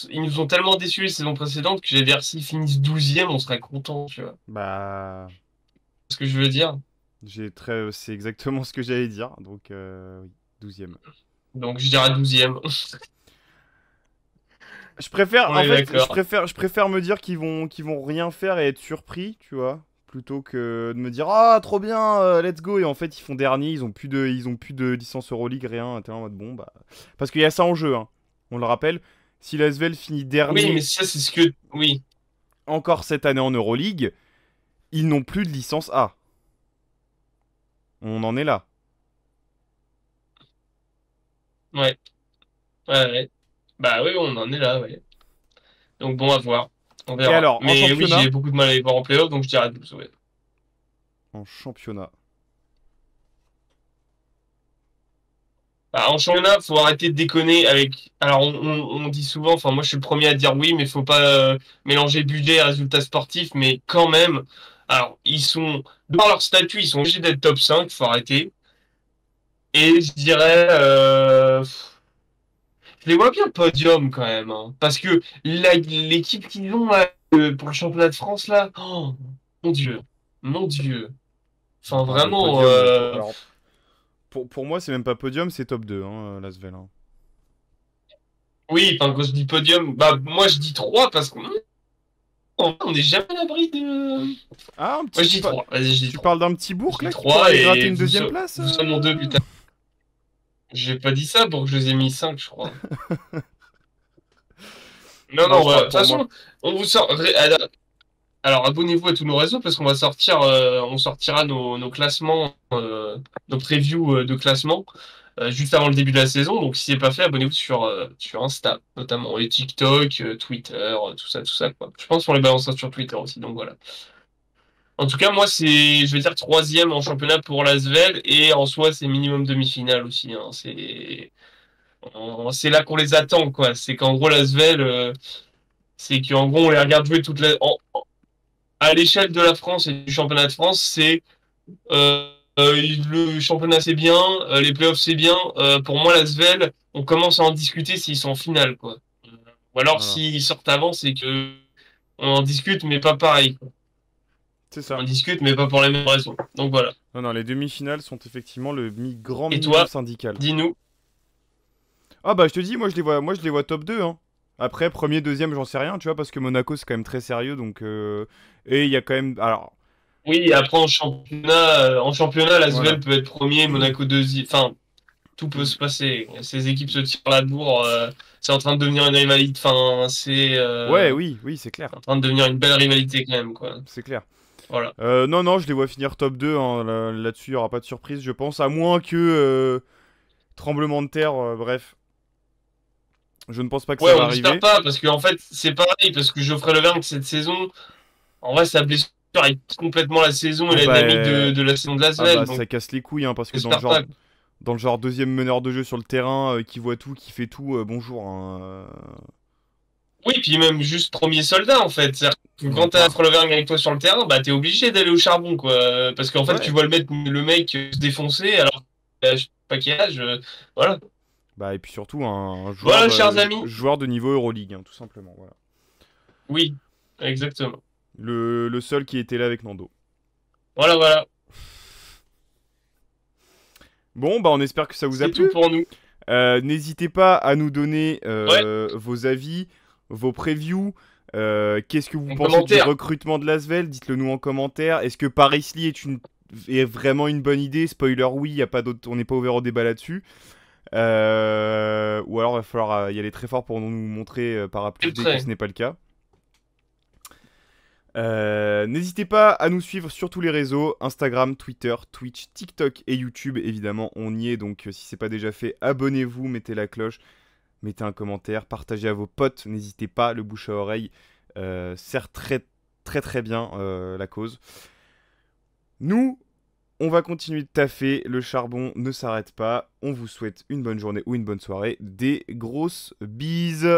Speaker 2: ils nous ont tellement déçus les saisons précédentes que j'allais dire, s'ils finissent 12e, on serait content, tu vois.
Speaker 1: Bah,
Speaker 2: Ce que je veux dire.
Speaker 1: c'est exactement ce que j'allais dire. Donc, oui, 12e.
Speaker 2: Donc, je dirais 12e.
Speaker 1: Je préfère,
Speaker 2: On
Speaker 1: en
Speaker 2: est
Speaker 1: fait,
Speaker 2: d'accord.
Speaker 1: je préfère me dire qu'ils vont rien faire et être surpris, tu vois, plutôt que de me dire ah trop bien, let's go et en fait ils font dernier, ils ont plus de licence Euroleague, rien, t'es en mode bon bah parce qu'il y a ça en jeu, hein. On le rappelle, si la l'ASVEL finit
Speaker 2: Oui, mais
Speaker 1: dernier
Speaker 2: ça, c'est ce que. Oui.
Speaker 1: encore cette année en Euroleague, ils n'ont plus de licence A. On en est là.
Speaker 2: Ouais. Ouais, ouais. Bah oui, on en est là, ouais. Donc bon, à voir. On
Speaker 1: Et
Speaker 2: verra.
Speaker 1: alors en
Speaker 2: Mais oui, j'ai
Speaker 1: championnat,
Speaker 2: beaucoup de mal à les voir en playoff, donc je dirais 12, ouais.
Speaker 1: en championnat.
Speaker 2: Bah, en championnat, faut arrêter de déconner avec. Alors, on dit souvent, enfin, moi, je suis le premier à dire oui, mais faut pas mélanger budget et résultats sportifs, mais quand même. Alors, dans leur statut, ils sont obligés d'être top 5, faut arrêter. Et je dirais, je les vois bien podium quand même, hein. Parce que l'équipe qu'ils ont là, pour le championnat de France, là, oh, mon Dieu. Mon Dieu.
Speaker 1: On
Speaker 2: Enfin,
Speaker 1: parle de
Speaker 2: vraiment,
Speaker 1: podium. Alors pour moi c'est même pas podium, c'est top 2, hein, l'ASVEL, hein.
Speaker 2: oui, enfin, quand je dis podium, bah, moi, je dis 3 parce que on n'est jamais à l'abri de.
Speaker 1: Ah, un
Speaker 2: Moi,
Speaker 1: petit...
Speaker 2: je dis 3. Vas-y, je dis
Speaker 1: Tu
Speaker 2: 3.
Speaker 1: parles d'un petit
Speaker 2: Je
Speaker 1: bourg,
Speaker 2: dis
Speaker 1: là, qui
Speaker 2: 3
Speaker 1: pourrait gratter
Speaker 2: et
Speaker 1: une deuxième place
Speaker 2: vous sommes mon 2 plus tard. J'ai pas dit ça pour que je les ai mis 5, je crois. Non,
Speaker 1: Non,
Speaker 2: non,
Speaker 1: je
Speaker 2: voilà. De
Speaker 1: parle
Speaker 2: toute
Speaker 1: pour moi.
Speaker 2: façon, on vous sort. Alors, abonnez-vous à tous nos réseaux parce qu'on va sortir, on sortira nos classements, nos previews de classement juste avant le début de la saison. Donc, si c'est pas fait, abonnez-vous sur Insta, notamment, et TikTok, Twitter, tout ça, quoi. Je pense qu'on les balancera sur Twitter aussi, donc voilà. En tout cas, moi, je vais dire troisième en championnat pour l'Asvel, et en soi, c'est minimum demi-finale aussi, hein. C'est là qu'on les attend, quoi. C'est qu'en gros, l'Asvel, c'est qu'en gros, on les regarde jouer à l'échelle de la France et du championnat de France, c'est le championnat c'est bien, les playoffs c'est bien. Pour moi, l'Asvel, on commence à en discuter s'ils sont en finale, quoi. Ou alors
Speaker 1: Voilà.
Speaker 2: s'ils sortent avant, c'est que on en discute, mais pas pareil, quoi.
Speaker 1: C'est
Speaker 2: On
Speaker 1: ça.
Speaker 2: discute, mais pas pour les mêmes raisons. Donc voilà.
Speaker 1: Non, non, les demi-finales sont effectivement le grand
Speaker 2: Et
Speaker 1: minimum
Speaker 2: toi,
Speaker 1: syndical.
Speaker 2: dis-nous.
Speaker 1: Ah bah je te dis, moi je les vois top 2, hein. Après, premier, deuxième, j'en sais rien, tu vois, parce que Monaco c'est quand même très sérieux, donc... Et il y a quand même... Alors,
Speaker 2: Oui, après en championnat,
Speaker 1: voilà.
Speaker 2: l'Asvel peut être premier, Monaco deuxième. Enfin, tout peut se passer. Ces équipes se tirent la bourre. C'est en train de devenir une rivalité. Enfin, c'est
Speaker 1: Ouais, oui, oui, c'est clair.
Speaker 2: en train de devenir une belle rivalité quand même, quoi.
Speaker 1: C'est clair.
Speaker 2: Voilà.
Speaker 1: Non, non, je les vois finir top 2, hein, là-dessus, il n'y aura pas de surprise, je pense, à moins que... tremblement de terre, bref. Je ne pense pas que
Speaker 2: Ouais,
Speaker 1: ça va
Speaker 2: on n'espère
Speaker 1: arriver.
Speaker 2: pas, parce qu'en fait, c'est pareil, parce que Geoffrey Levergne, cette saison, en vrai, sa blessure est complètement la saison et
Speaker 1: Ah
Speaker 2: la
Speaker 1: bah,
Speaker 2: dynamique de la saison de
Speaker 1: ah
Speaker 2: l'Asvel,
Speaker 1: bah
Speaker 2: donc
Speaker 1: ça casse les couilles, hein, parce que
Speaker 2: j'espère pas.
Speaker 1: dans le genre deuxième meneur de jeu sur le terrain, qui voit tout, qui fait tout, bonjour, hein,
Speaker 2: Oui, puis même juste premier soldat, en fait. C'est-à-dire que
Speaker 1: même
Speaker 2: quand t'as
Speaker 1: pas.
Speaker 2: Geoffrey Levergne avec toi sur le terrain, bah t'es obligé d'aller au charbon, quoi. Parce qu'en fait, tu
Speaker 1: Ouais.
Speaker 2: vois le mec se défoncer, alors je sais pas quel âge, voilà.
Speaker 1: Bah et puis surtout un joueur,
Speaker 2: Voilà, chers amis.
Speaker 1: joueur de niveau Euroleague, hein, tout simplement, voilà.
Speaker 2: Oui, exactement.
Speaker 1: Le seul qui était là avec Nando.
Speaker 2: Voilà, voilà.
Speaker 1: Bon, bah on espère que ça vous a
Speaker 2: C'est tout
Speaker 1: plu.
Speaker 2: pour nous.
Speaker 1: N'hésitez pas à nous donner
Speaker 2: Ouais,
Speaker 1: vos avis, vos previews. Qu'est-ce que vous
Speaker 2: en
Speaker 1: pensez du
Speaker 2: commentaire.
Speaker 1: recrutement de Lasvel? Dites-le nous en commentaire. Est-ce que Paris Lee est vraiment une bonne idée? Spoiler, oui, y a pas d'autre, on n'est pas ouvert au débat là-dessus. Ou alors il va falloir y aller très fort pour nous montrer par A
Speaker 2: C'est
Speaker 1: plus
Speaker 2: le
Speaker 1: B que
Speaker 2: trait.
Speaker 1: ce n'est pas le cas. N'hésitez pas à nous suivre sur tous les réseaux, Instagram, Twitter, Twitch, TikTok et YouTube. Évidemment, on y est, donc si c'est pas déjà fait, abonnez-vous, mettez la cloche, mettez un commentaire, partagez à vos potes, n'hésitez pas, le bouche à oreille sert très très très bien la cause. Nous, on va continuer de taffer, le charbon ne s'arrête pas. On vous souhaite une bonne journée ou une bonne soirée, des grosses bises.